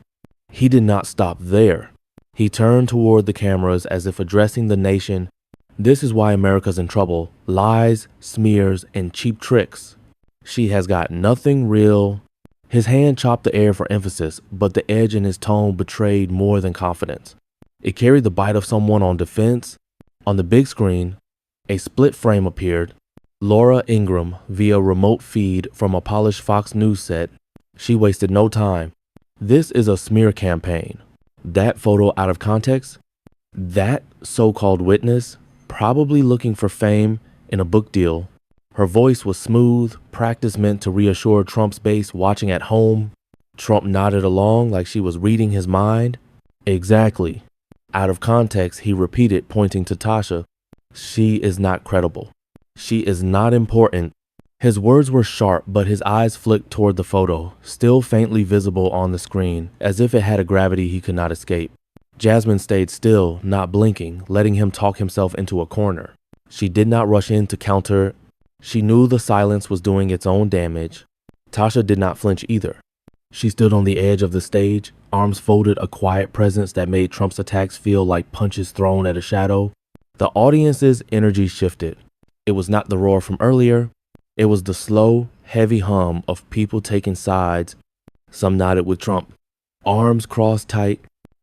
He did not stop there. He turned toward the cameras as if addressing the nation. This is why America's in trouble. Lies, smears, and cheap tricks. She has got nothing real. His hand chopped the air for emphasis, but the edge in his tone betrayed more than confidence. It carried the bite of someone on defense. On the big screen, a split frame appeared. Laura Ingraham via remote feed from a polished Fox News set. She wasted no time. This is a smear campaign. That photo out of context? That so-called witness, probably looking for fame in a book deal. Her voice was smooth, practice meant to reassure Trump's base watching at home. Trump nodded along like she was reading his mind. Exactly. Out of context, he repeated, pointing to Tasha. She is not credible. She is not important. His words were sharp, but his eyes flicked toward the photo, still faintly visible on the screen, as if it had a gravity he could not escape. Jasmine stayed still, not blinking, letting him talk himself into a corner. She did not rush in to counter. She knew the silence was doing its own damage. Tasha did not flinch either. She stood on the edge of the stage, arms folded, a quiet presence that made Trump's attacks feel like punches thrown at a shadow. The audience's energy shifted. It was not the roar from earlier. It was the slow, heavy hum of people taking sides. Some nodded with Trump, arms crossed tight.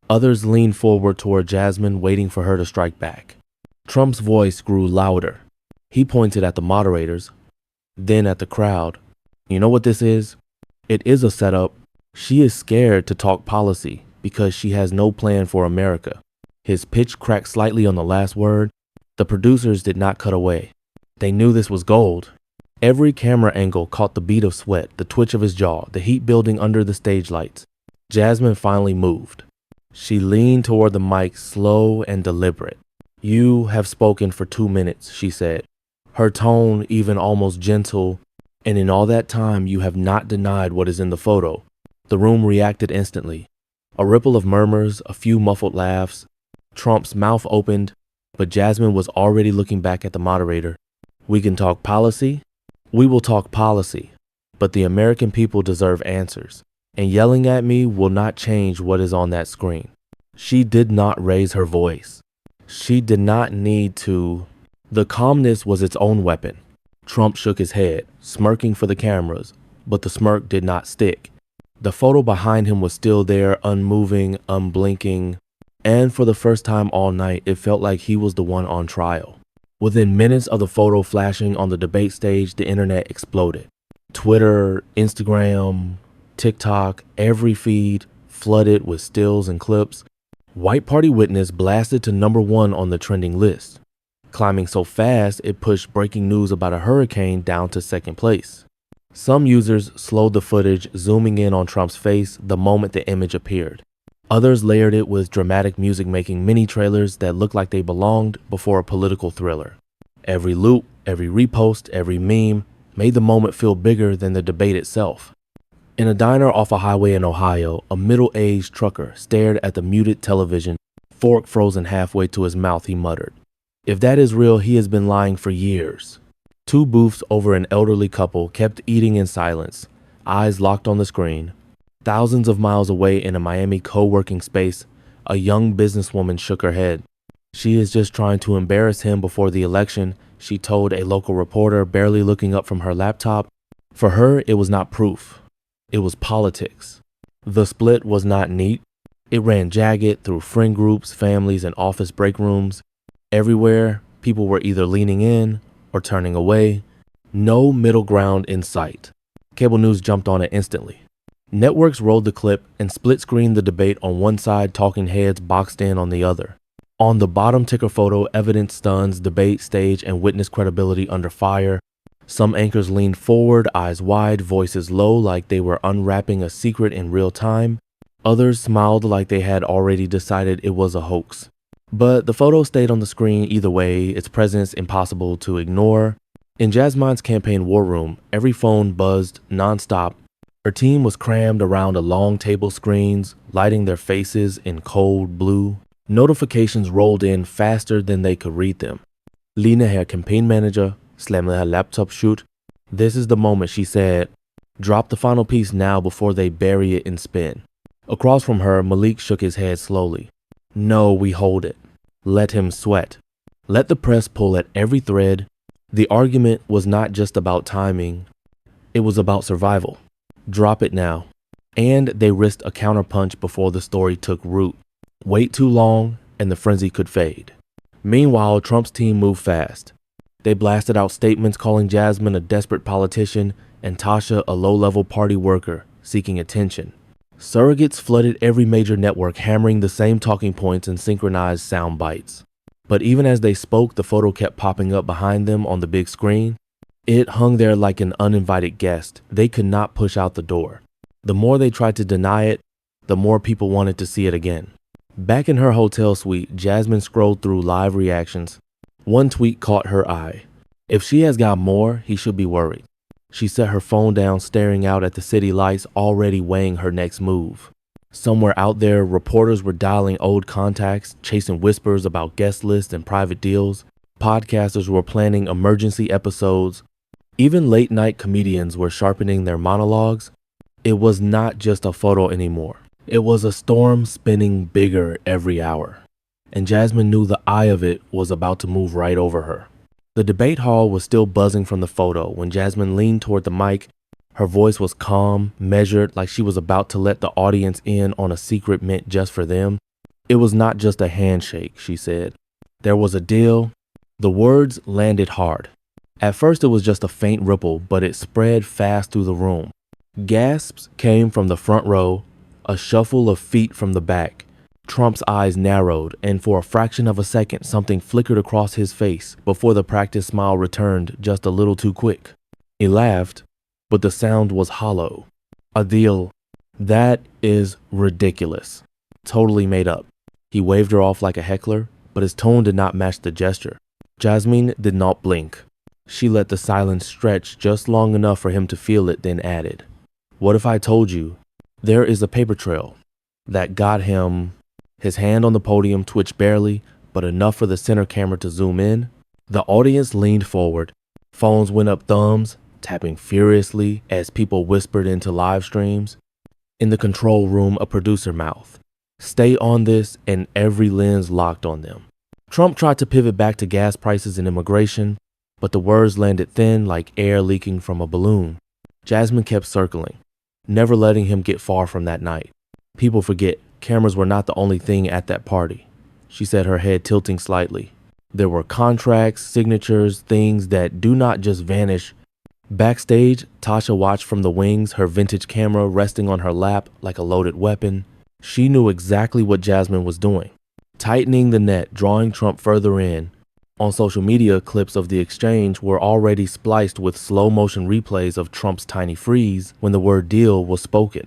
Others leaned forward toward Jasmine, waiting for her to strike back. Trump's voice grew louder. He pointed at the moderators, then at the crowd. You know what this is? It is a setup. She is scared to talk policy because she has no plan for America. His pitch cracked slightly on the last word. The producers did not cut away. They knew this was gold. Every camera angle caught the beat of sweat, the twitch of his jaw, the heat building under the stage lights. Jasmine finally moved. She leaned toward the mic, slow and deliberate. You have spoken for 2 minutes, she said, her tone even almost gentle. And in all that time, you have not denied what is in the photo. The room reacted instantly. A ripple of murmurs, a few muffled laughs. Trump's mouth opened, but Jasmine was already looking back at the moderator. We can talk policy. We will talk policy, but the American people deserve answers, and yelling at me will not change what is on that screen. She did not raise her voice. She did not need to. The calmness was its own weapon. Trump shook his head, smirking for the cameras, but the smirk did not stick. The photo behind him was still there, unmoving, unblinking, and for the first time all night, it felt like he was the one on trial. Within minutes of the photo flashing on the debate stage, the internet exploded. Twitter, Instagram, TikTok, every feed flooded with stills and clips. White Party Witness blasted to #1 on the trending list, climbing so fast it pushed breaking news about a hurricane down to second place. Some users slowed the footage, zooming in on Trump's face the moment the image appeared. Others layered it with dramatic music, making mini trailers that looked like they belonged before a political thriller. Every loop, every repost, every meme made the moment feel bigger than the debate itself. In a diner off a highway in Ohio, a middle-aged trucker stared at the muted television, fork frozen halfway to his mouth. He muttered, "If that is real, he has been lying for years." Two booths over an elderly couple kept eating in silence, eyes locked on the screen. Thousands of miles away in a Miami co-working space, a young businesswoman shook her head. "She is just trying to embarrass him before the election," she told a local reporter, barely looking up from her laptop. For her, it was not proof. It was politics. The split was not neat. It ran jagged through friend groups, families, and office break rooms. Everywhere, people were either leaning in or turning away. No middle ground in sight. Cable news jumped on it instantly. Networks rolled the clip and split-screened the debate on one side, talking heads boxed in on the other. On the bottom ticker photo, evidence stuns, debate stage, and witness credibility under fire. Some anchors leaned forward, eyes wide, voices low like they were unwrapping a secret in real time. Others smiled like they had already decided it was a hoax. But the photo stayed on the screen either way, its presence impossible to ignore. In Jasmine's campaign war room, every phone buzzed nonstop. Her team was crammed around a long table screens, lighting their faces in cold blue. Notifications rolled in faster than they could read them. Lina, her campaign manager, slammed her laptop shut. "This is the moment," she said. "Drop the final piece now before they bury it in spin." Across from her, Malik shook his head slowly. "No, we hold it. Let him sweat. Let the press pull at every thread." The argument was not just about timing. It was about survival. Drop it now. And they risked a counterpunch before the story took root. Wait too long, and the frenzy could fade. Meanwhile, Trump's team moved fast. They blasted out statements calling Jasmine a desperate politician and Tasha a low-level party worker seeking attention. Surrogates flooded every major network, hammering the same talking points and synchronized sound bites. But even as they spoke, the photo kept popping up behind them on the big screen. It hung there like an uninvited guest. They could not push out the door. The more they tried to deny it, the more people wanted to see it again. Back in her hotel suite, Jasmine scrolled through live reactions. One tweet caught her eye. "If she has got more, he should be worried." She set her phone down, staring out at the city lights, already weighing her next move. Somewhere out there, reporters were dialing old contacts, chasing whispers about guest lists and private deals. Podcasters were planning emergency episodes. Even late-night comedians were sharpening their monologues. It was not just a photo anymore. It was a storm spinning bigger every hour. And Jasmine knew the eye of it was about to move right over her. The debate hall was still buzzing from the photo when Jasmine leaned toward the mic. Her voice was calm, measured, like she was about to let the audience in on a secret meant just for them. "It was not just a handshake," she said. "There was a deal." The words landed hard. At first it was just a faint ripple, but it spread fast through the room. Gasps came from the front row, a shuffle of feet from the back. Trump's eyes narrowed, and for a fraction of a second, something flickered across his face before the practiced smile returned just a little too quick. He laughed, but the sound was hollow. "A deal. That is ridiculous. Totally made up." He waved her off like a heckler, but his tone did not match the gesture. Jasmine did not blink. She let the silence stretch just long enough for him to feel it, then added, "What if I told you there is a paper trail that got him?" His hand on the podium twitched barely, but enough for the center camera to zoom in. The audience leaned forward. Phones went up thumbs, tapping furiously as people whispered into live streams. In the control room, a producer mouthed, "Stay on this," and every lens locked on them. Trump tried to pivot back to gas prices and immigration, but the words landed thin like air leaking from a balloon. Jasmine kept circling, never letting him get far from that night. People forget, cameras were not the only thing at that party. She said, her head tilting slightly. There were contracts, signatures, things that do not just vanish. Backstage, Tasha watched from the wings, her vintage camera resting on her lap like a loaded weapon. She knew exactly what Jasmine was doing, tightening the net, drawing Trump further in. On social media, clips of the exchange were already spliced with slow motion replays of Trump's tiny freeze when the word deal was spoken.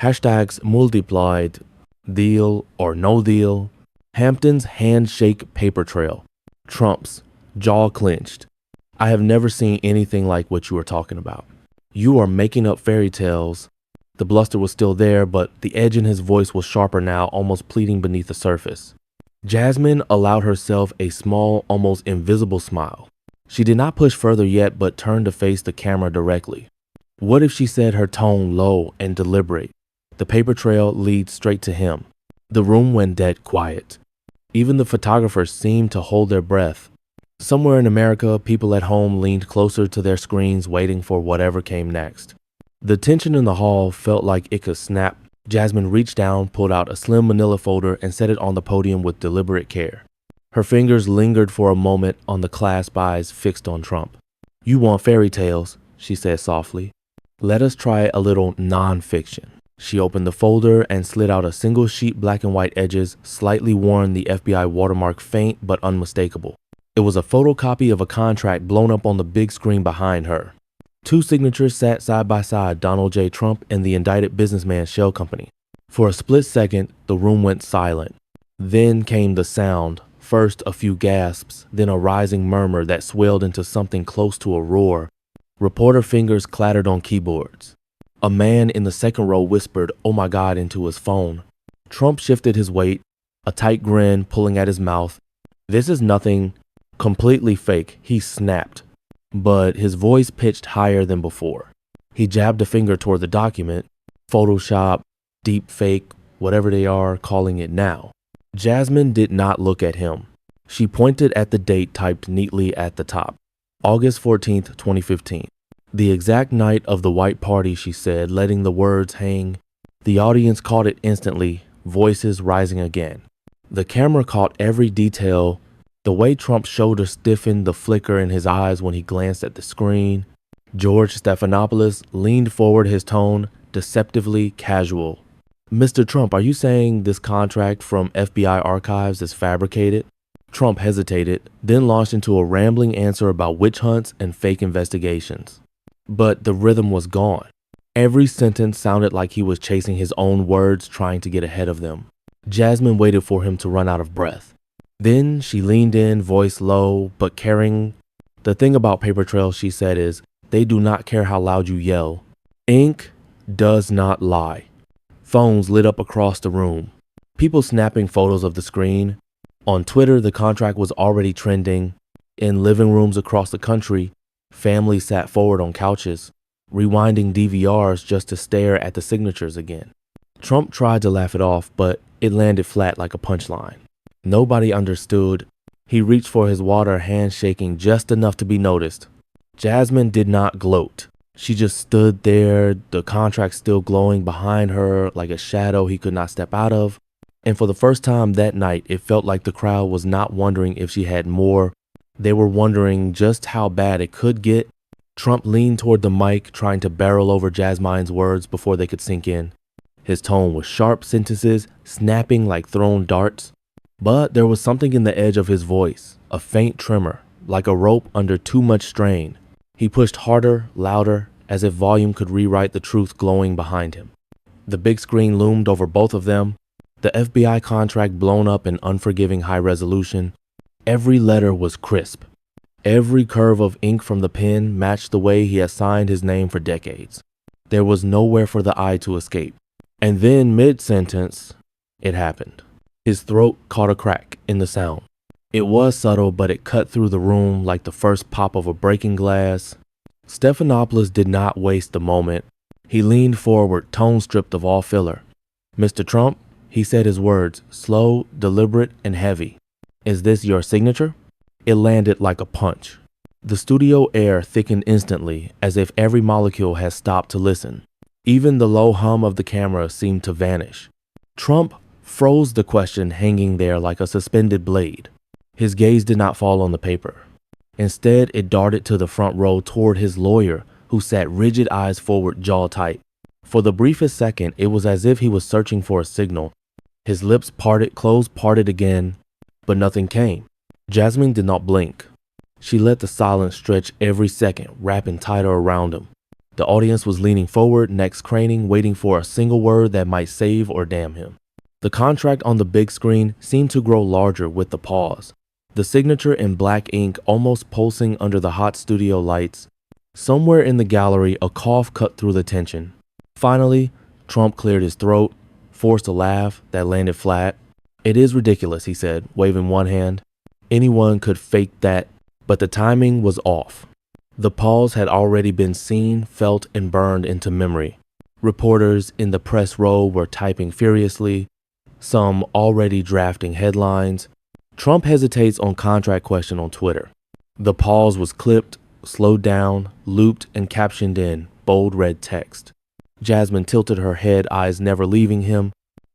Hashtags multiplied, deal or no deal. Hampton's handshake paper trail. Trump's jaw clenched. "I have never seen anything like what you are talking about. You are making up fairy tales." The bluster was still there, but the edge in his voice was sharper now, almost pleading beneath the surface. Jasmine allowed herself a small, almost invisible smile. She did not push further yet, but turned to face the camera directly. What if she said, her tone low and deliberate? The paper trail leads straight to him. The room went dead quiet. Even the photographers seemed to hold their breath. Somewhere in America, people at home leaned closer to their screens, waiting for whatever came next. The tension in the hall felt like it could snap. Jasmine reached down, pulled out a slim manila folder, and set it on the podium with deliberate care. Her fingers lingered for a moment on the clasp eyes fixed on Trump. "You want fairy tales," she said softly. "Let us try a little non-fiction." She opened the folder and slid out a single sheet, black and white edges, slightly worn, the FBI watermark faint but unmistakable. It was a photocopy of a contract blown up on the big screen behind her. Two signatures sat side by side, Donald J. Trump and the indicted businessman's shell company. For a split second, the room went silent. Then came the sound, first a few gasps, then a rising murmur that swelled into something close to a roar. Reporter fingers clattered on keyboards. A man in the second row whispered, "Oh my God," into his phone. Trump shifted his weight, a tight grin pulling at his mouth. "This is nothing completely fake," he snapped, but his voice pitched higher than before. He jabbed a finger toward the document. Photoshop, deep fake, whatever they are calling it now. Jasmine did not look at him. She pointed at the date typed neatly at the top. August 14th, 2015. The exact night of the white party, she said, letting the words hang. The audience caught it instantly, voices rising again. The camera caught every detail, the way Trump's shoulder stiffened, the flicker in his eyes when he glanced at the screen. George Stephanopoulos leaned forward, his tone deceptively casual. "Mr. Trump, are you saying this contract from FBI archives is fabricated?" Trump hesitated, then launched into a rambling answer about witch hunts and fake investigations. But the rhythm was gone. Every sentence sounded like he was chasing his own words, trying to get ahead of them. Jasmine waited for him to run out of breath. Then she leaned in, voice low, but caring. "The thing about paper trails," she said, "is they do not care how loud you yell. Ink does not lie." Phones lit up across the room. People snapping photos of the screen. On Twitter, the contract was already trending. In living rooms across the country, families sat forward on couches, rewinding DVRs just to stare at the signatures again. Trump tried to laugh it off, but it landed flat like a punchline. Nobody understood. He reached for his water, hand shaking just enough to be noticed. Jasmine did not gloat. She just stood there, the contract still glowing behind her like a shadow he could not step out of. And for the first time that night, it felt like the crowd was not wondering if she had more. They were wondering just how bad it could get. Trump leaned toward the mic, trying to barrel over Jasmine's words before they could sink in. His tone was sharp, sentences snapping like thrown darts. But there was something in the edge of his voice, a faint tremor, like a rope under too much strain. He pushed harder, louder, as if volume could rewrite the truth glowing behind him. The big screen loomed over both of them, the FBI contract blown up in unforgiving high resolution. Every letter was crisp. Every curve of ink from the pen matched the way he had signed his name for decades. There was nowhere for the eye to escape. And then, mid-sentence, it happened. His throat caught a crack in the sound. It was subtle, but it cut through the room like the first pop of a breaking glass. Stephanopoulos did not waste the moment. He leaned forward, tone stripped of all filler. "Mr. Trump," he said his words, slow, deliberate, and heavy. "Is this your signature?" It landed like a punch. The studio air thickened instantly, as if every molecule had stopped to listen. Even the low hum of the camera seemed to vanish. Trump froze, the question hanging there like a suspended blade. His gaze did not fall on the paper. Instead, it darted to the front row toward his lawyer, who sat rigid, eyes forward, jaw tight. For the briefest second, it was as if he was searching for a signal. His lips parted, closed, parted again, but nothing came. Jasmine did not blink. She let the silence stretch every second, wrapping tighter around him. The audience was leaning forward, necks craning, waiting for a single word that might save or damn him. The contract on the big screen seemed to grow larger with the pause. The signature in black ink almost pulsing under the hot studio lights. Somewhere in the gallery, a cough cut through the tension. Finally, Trump cleared his throat, forced a laugh that landed flat. "It is ridiculous," he said, waving one hand. "Anyone could fake that," but the timing was off. The pause had already been seen, felt, and burned into memory. Reporters in the press row were typing furiously, some already drafting headlines. Trump hesitates on contract question on Twitter. The pause was clipped, slowed down, looped, and captioned in bold red text. Jasmine tilted her head, eyes never leaving him.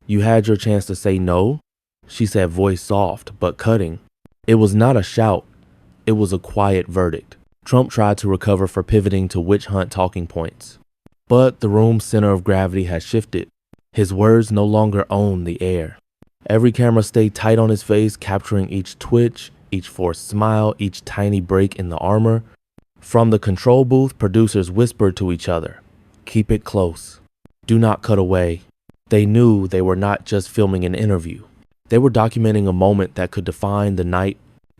"You had your chance to say no," she said, voice soft but cutting. It was not a shout. It was a quiet verdict. Trump tried to recover for pivoting to witch hunt talking points. But the room's center of gravity had shifted. His words no longer owned the air. Every camera stayed tight on his face, capturing each twitch, each forced smile, each tiny break in the armor. From the control booth, producers whispered to each other, "Keep it close. Do not cut away." They knew they were not just filming an interview. They were documenting a moment that could define the night.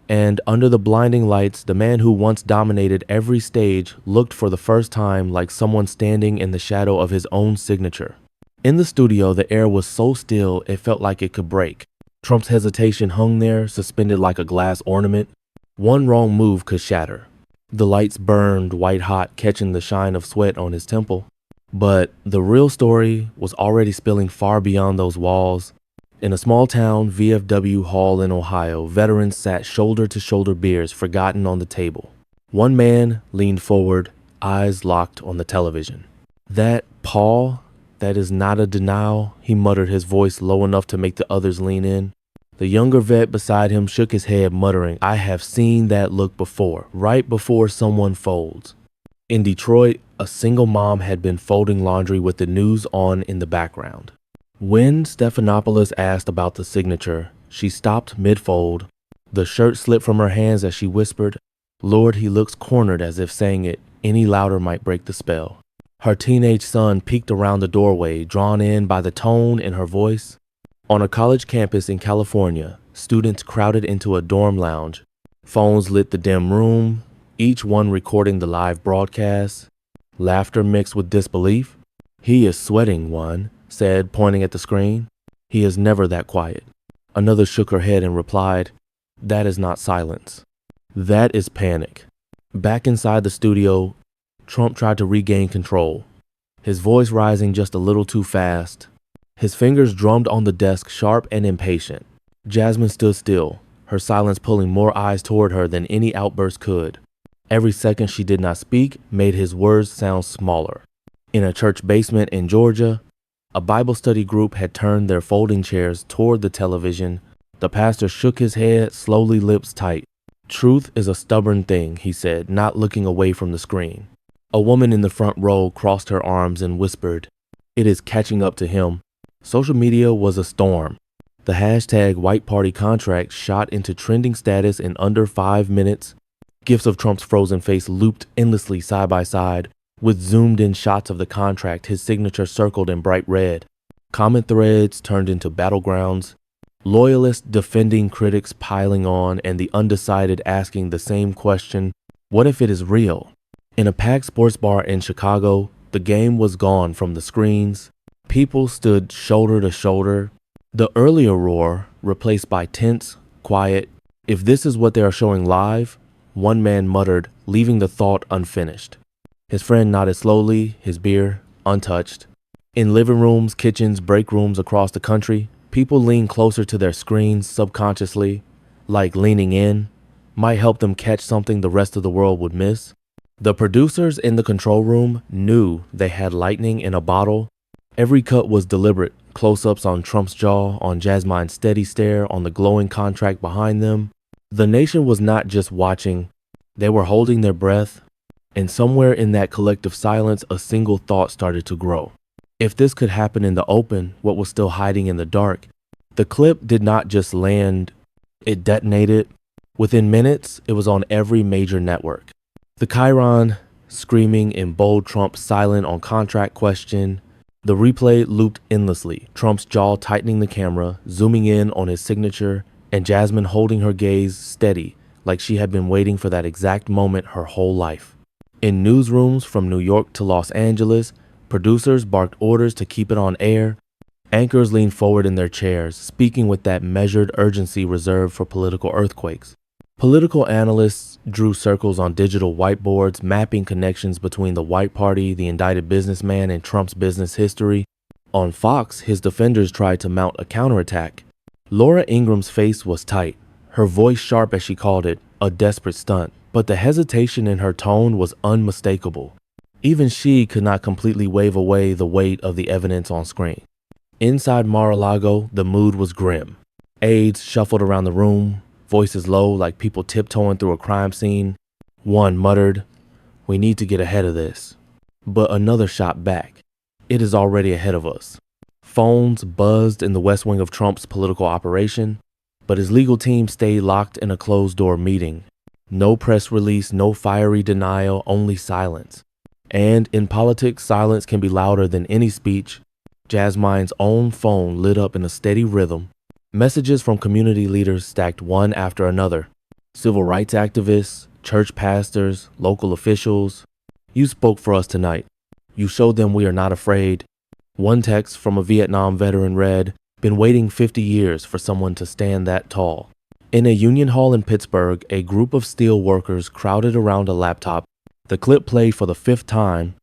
And under the blinding lights, the man who once dominated every stage looked for the first time like someone standing in the shadow of his own signature. In the studio, the air was so still it felt like it could break. Trump's hesitation hung there, suspended like a glass ornament. One wrong move could shatter. The lights burned white hot, catching the shine of sweat on his temple. But the real story was already spilling far beyond those walls. In a small town, VFW Hall in Ohio, veterans sat shoulder to shoulder, beers forgotten on the table. One man leaned forward, eyes locked on the television. "That, Paul, that is not a denial," he muttered, his voice low enough to make the others lean in. The younger vet beside him shook his head, muttering, "I have seen that look before, right before someone folds." In Detroit, a single mom had been folding laundry with the news on in the background. When Stephanopoulos asked about the signature, she stopped mid-fold. The shirt slipped from her hands as she whispered, "Lord, he looks cornered," as if saying it any louder might break the spell. Her teenage son peeked around the doorway, drawn in by the tone in her voice. On a college campus in California, students crowded into a dorm lounge. Phones lit the dim room, each one recording the live broadcast. Laughter mixed with disbelief. "He is sweating," one said, pointing at the screen. "He is never that quiet." Another shook her head and replied, "That is not silence. That is panic." Back inside the studio, Trump tried to regain control, his voice rising just a little too fast. His fingers drummed on the desk, sharp and impatient. Jasmine stood still, her silence pulling more eyes toward her than any outburst could. Every second she did not speak made his words sound smaller. In a church basement in Georgia, a Bible study group had turned their folding chairs toward the television. The pastor shook his head, slowly, lips tight. "Truth is a stubborn thing," he said, not looking away from the screen. A woman in the front row crossed her arms and whispered, "It is catching up to him." Social media was a storm. The hashtag White Party contract shot into trending status in under 5 minutes. GIFs of Trump's frozen face looped endlessly side by side, with zoomed-in shots of the contract, his signature circled in bright red. Comment threads turned into battlegrounds, loyalists defending, critics piling on, and the undecided asking the same question, what if it is real? In a packed sports bar in Chicago, the game was gone from the screens. People stood shoulder to shoulder, the earlier roar replaced by tense, quiet. "If this is what they are showing live," one man muttered, leaving the thought unfinished. His friend nodded slowly, his beer untouched. In living rooms, kitchens, break rooms across the country, people leaned closer to their screens subconsciously, like leaning in might help them catch something the rest of the world would miss. The producers in the control room knew they had lightning in a bottle. Every cut was deliberate, close-ups on Trump's jaw, on Jasmine's steady stare, on the glowing contract behind them. The nation was not just watching, they were holding their breath. And somewhere in that collective silence, a single thought started to grow. If this could happen in the open, what was still hiding in the dark? The clip did not just land, it detonated. Within minutes, it was on every major network. The chyron screaming in bold, Trump silent on contract question. The replay looped endlessly, Trump's jaw tightening the camera, zooming in on his signature, and Jasmine holding her gaze steady, like she had been waiting for that exact moment her whole life. In newsrooms from New York to Los Angeles, Producers barked orders to keep it on air. Anchors leaned forward in their chairs, speaking with that measured urgency reserved for political earthquakes. Political analysts drew circles on digital whiteboards, mapping connections between the White Party, the indicted businessman, and Trump's business history. On Fox, his defenders tried to mount a counterattack. Laura Ingram's face was tight, her voice sharp as she called it, a desperate stunt, but the hesitation in her tone was unmistakable. Even she could not completely wave away the weight of the evidence on screen. Inside Mar-a-Lago, the mood was grim. Aides shuffled around the room, voices low like people tiptoeing through a crime scene. One muttered, "We need to get ahead of this." But another shot back, "It is already ahead of us." Phones buzzed in the West Wing of Trump's political operation, but his legal team stayed locked in a closed-door meeting. No press release, no fiery denial, only silence. And in politics, silence can be louder than any speech. Jasmine's own phone lit up in a steady rhythm. Messages from community leaders stacked one after another. Civil rights activists, church pastors, local officials. "You spoke for us tonight. You showed them we are not afraid." One text from a Vietnam veteran read, "Been waiting 50 years for someone to stand that tall." In a union hall in Pittsburgh, a group of steel workers crowded around a laptop. The clip played for the 5th time,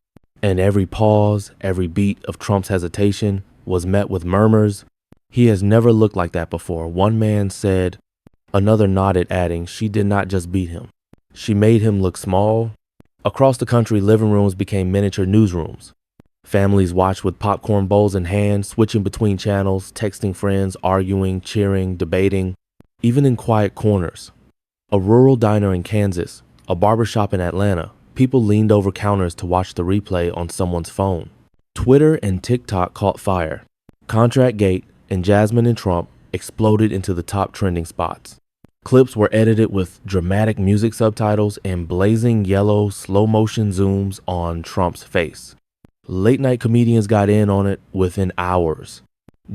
and every pause, every beat of Trump's hesitation was met with murmurs. "He has never looked like that before," one man said. Another nodded, adding, "She did not just beat him. She made him look small." Across the country, living rooms became miniature newsrooms. Families watched with popcorn bowls in hand, switching between channels, texting friends, arguing, cheering, debating, even in quiet corners. A rural diner in Kansas, a barbershop in Atlanta, people leaned over counters to watch the replay on someone's phone. Twitter and TikTok caught fire. Contract Gate and Jasmine and Trump exploded into the top trending spots. Clips were edited with dramatic music subtitles and blazing yellow slow-motion zooms on Trump's face. Late-night comedians got in on it within hours.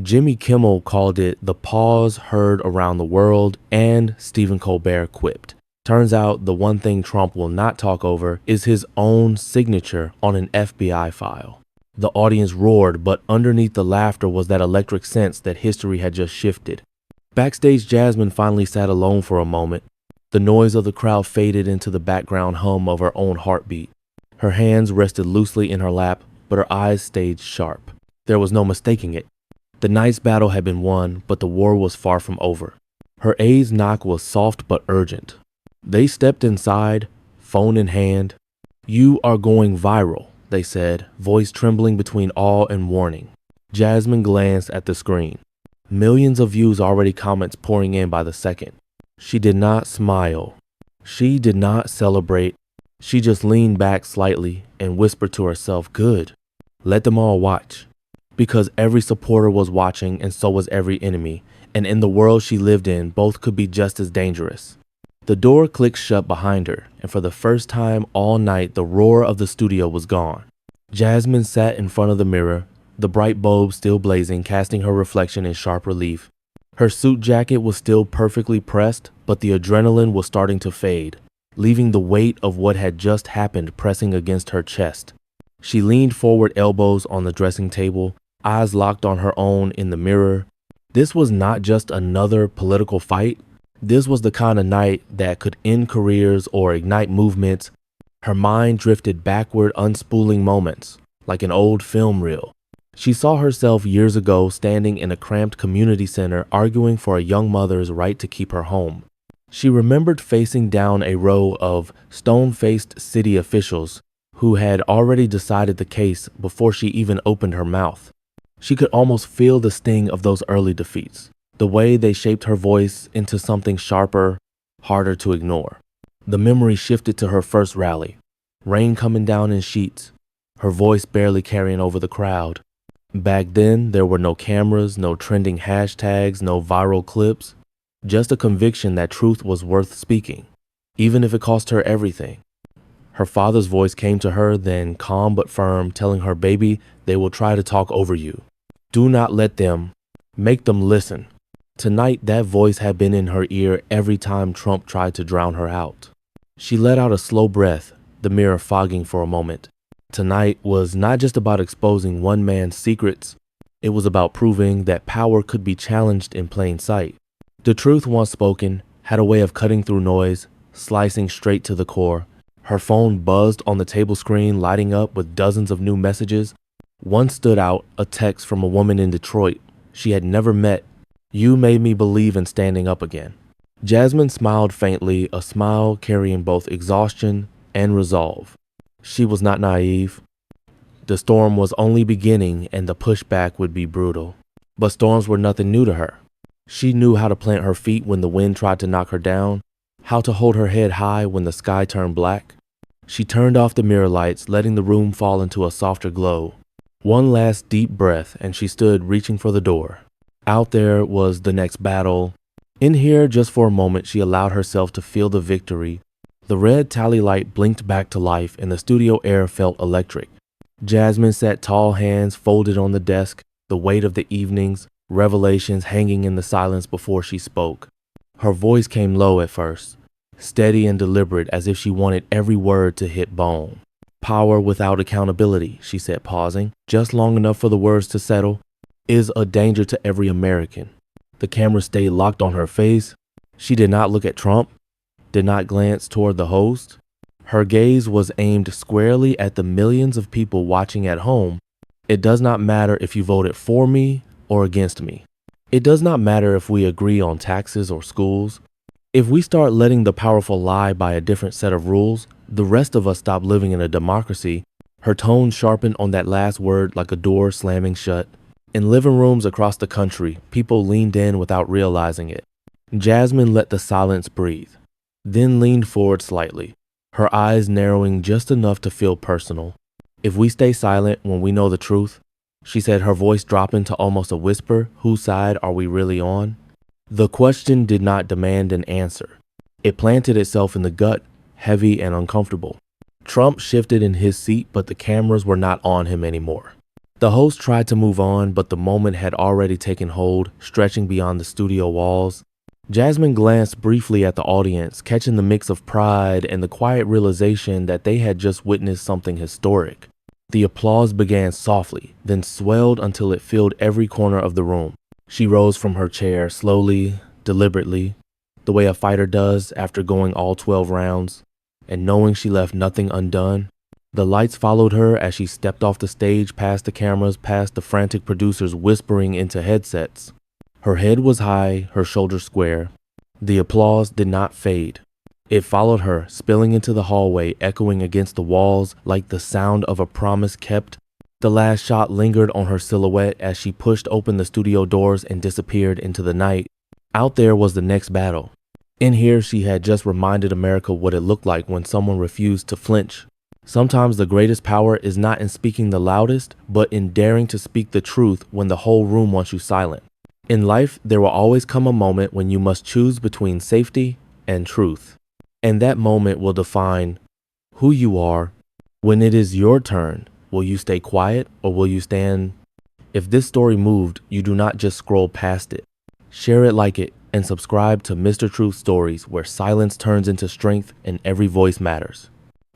Jimmy Kimmel called it the pause heard around the world, and Stephen Colbert quipped, "Turns out the one thing Trump will not talk over is his own signature on an FBI file." The audience roared, but underneath the laughter was that electric sense that history had just shifted. Backstage, Jasmine finally sat alone for a moment. The noise of the crowd faded into the background hum of her own heartbeat. Her hands rested loosely in her lap, but her eyes stayed sharp. There was no mistaking it. The night's battle had been won, but the war was far from over. Her aide's knock was soft but urgent. They stepped inside, phone in hand. "You are going viral," they said, voice trembling between awe and warning. Jasmine glanced at the screen. Millions of views already, comments pouring in by the second. She did not smile. She did not celebrate. She just leaned back slightly and whispered to herself, "Good. Let them all watch." Because every supporter was watching, and so was every enemy. And in the world she lived in, both could be just as dangerous. The door clicked shut behind her, and for the first time all night, the roar of the studio was gone. Jasmine sat in front of the mirror, the bright bulb still blazing, casting her reflection in sharp relief. Her suit jacket was still perfectly pressed, but the adrenaline was starting to fade, leaving the weight of what had just happened pressing against her chest. She leaned forward, elbows on the dressing table, eyes locked on her own in the mirror. This was not just another political fight. This was the kind of night that could end careers or ignite movements. Her mind drifted backward, unspooling moments, like an old film reel. She saw herself years ago standing in a cramped community center arguing for a young mother's right to keep her home. She remembered facing down a row of stone-faced city officials who had already decided the case before she even opened her mouth. She could almost feel the sting of those early defeats, the way they shaped her voice into something sharper, harder to ignore. The memory shifted to her first rally, rain coming down in sheets, her voice barely carrying over the crowd. Back then, there were no cameras, no trending hashtags, no viral clips, just a conviction that truth was worth speaking, even if it cost her everything. Her father's voice came to her, then calm but firm, telling her, "Baby, they will try to talk over you. Do not let them. Make them listen." Tonight, that voice had been in her ear every time Trump tried to drown her out. She let out a slow breath, the mirror fogging for a moment. tonight was not just about exposing one man's secrets, it was about proving that power could be challenged in plain sight. The truth, once spoken, had a way of cutting through noise, slicing straight to the core. Her phone buzzed on the table screen, lighting up with dozens of new messages. One stood out, a text from a woman in Detroit she had never met. "You made me believe in standing up again." Jasmine smiled faintly, a smile carrying both exhaustion and resolve. She was not naive. The storm was only beginning and the pushback would be brutal. But storms were nothing new to her. She knew how to plant her feet when the wind tried to knock her down, how to hold her head high when the sky turned black. She turned off the mirror lights, letting the room fall into a softer glow. One last deep breath and she stood reaching for the door. Out there was the next battle. In here, just for a moment, she allowed herself to feel the victory. The red tally light blinked back to life and the studio air felt electric. Jasmine sat tall, hands folded on the desk, the weight of the evening's revelations hanging in the silence before she spoke. Her voice came low at first, steady and deliberate, as if she wanted every word to hit bone. "Power without accountability," she said, pausing, just long enough for the words to settle, "is a danger to every American." The camera stayed locked on her face. She did not look at Trump, did not glance toward the host. Her gaze was aimed squarely at the millions of people watching at home. It does not matter if you voted for me or against me. It does not matter if we agree on taxes or schools. If we start letting the powerful lie by a different set of rules, the rest of us stop living in a democracy. Her tone sharpened on that last word like a door slamming shut. In living rooms across the country, people leaned in without realizing it. Jasmine let the silence breathe, then leaned forward slightly, her eyes narrowing just enough to feel personal. "If we stay silent when we know the truth," she said, her voice dropping to almost a whisper, "whose side are we really on?" The question did not demand an answer. It planted itself in the gut, heavy and uncomfortable. Trump shifted in his seat, but the cameras were not on him anymore. The host tried to move on, but the moment had already taken hold, stretching beyond the studio walls. Jasmine glanced briefly at the audience, catching the mix of pride and the quiet realization that they had just witnessed something historic. The applause began softly, then swelled until it filled every corner of the room. She rose from her chair slowly, deliberately, the way a fighter does after going all 12 rounds, and knowing she left nothing undone. The lights followed her as she stepped off the stage, past the cameras, past the frantic producers whispering into headsets. Her head was high, her shoulders square. The applause did not fade. It followed her, spilling into the hallway, echoing against the walls like the sound of a promise kept. The last shot lingered on her silhouette as she pushed open the studio doors and disappeared into the night. Out there was the next battle. In here, she had just reminded America what it looked like when someone refused to flinch. Sometimes the greatest power is not in speaking the loudest, but in daring to speak the truth when the whole room wants you silent. In life, there will always come a moment when you must choose between safety and truth. And that moment will define who you are. When it is your turn, will you stay quiet or will you stand? If this story moved, you do not just scroll past it. Share it, like it, and subscribe to Mr. Truth Stories, where silence turns into strength and every voice matters.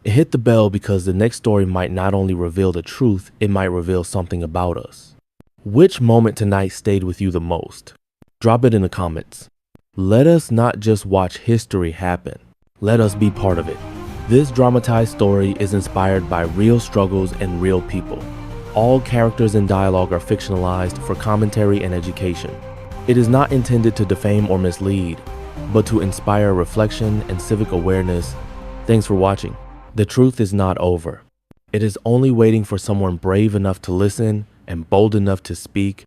Hit the bell because the next story might not only reveal the truth, it might reveal something about us. Which moment tonight stayed with you the most? Drop it in the comments. Let us not just watch history happen. Let us be part of it. This dramatized story is inspired by real struggles and real people. All characters and dialogue are fictionalized for commentary and education. It is not intended to defame or mislead, but to inspire reflection and civic awareness. Thanks for watching. The truth is not over. It is only waiting for someone brave enough to listen and bold enough to speak.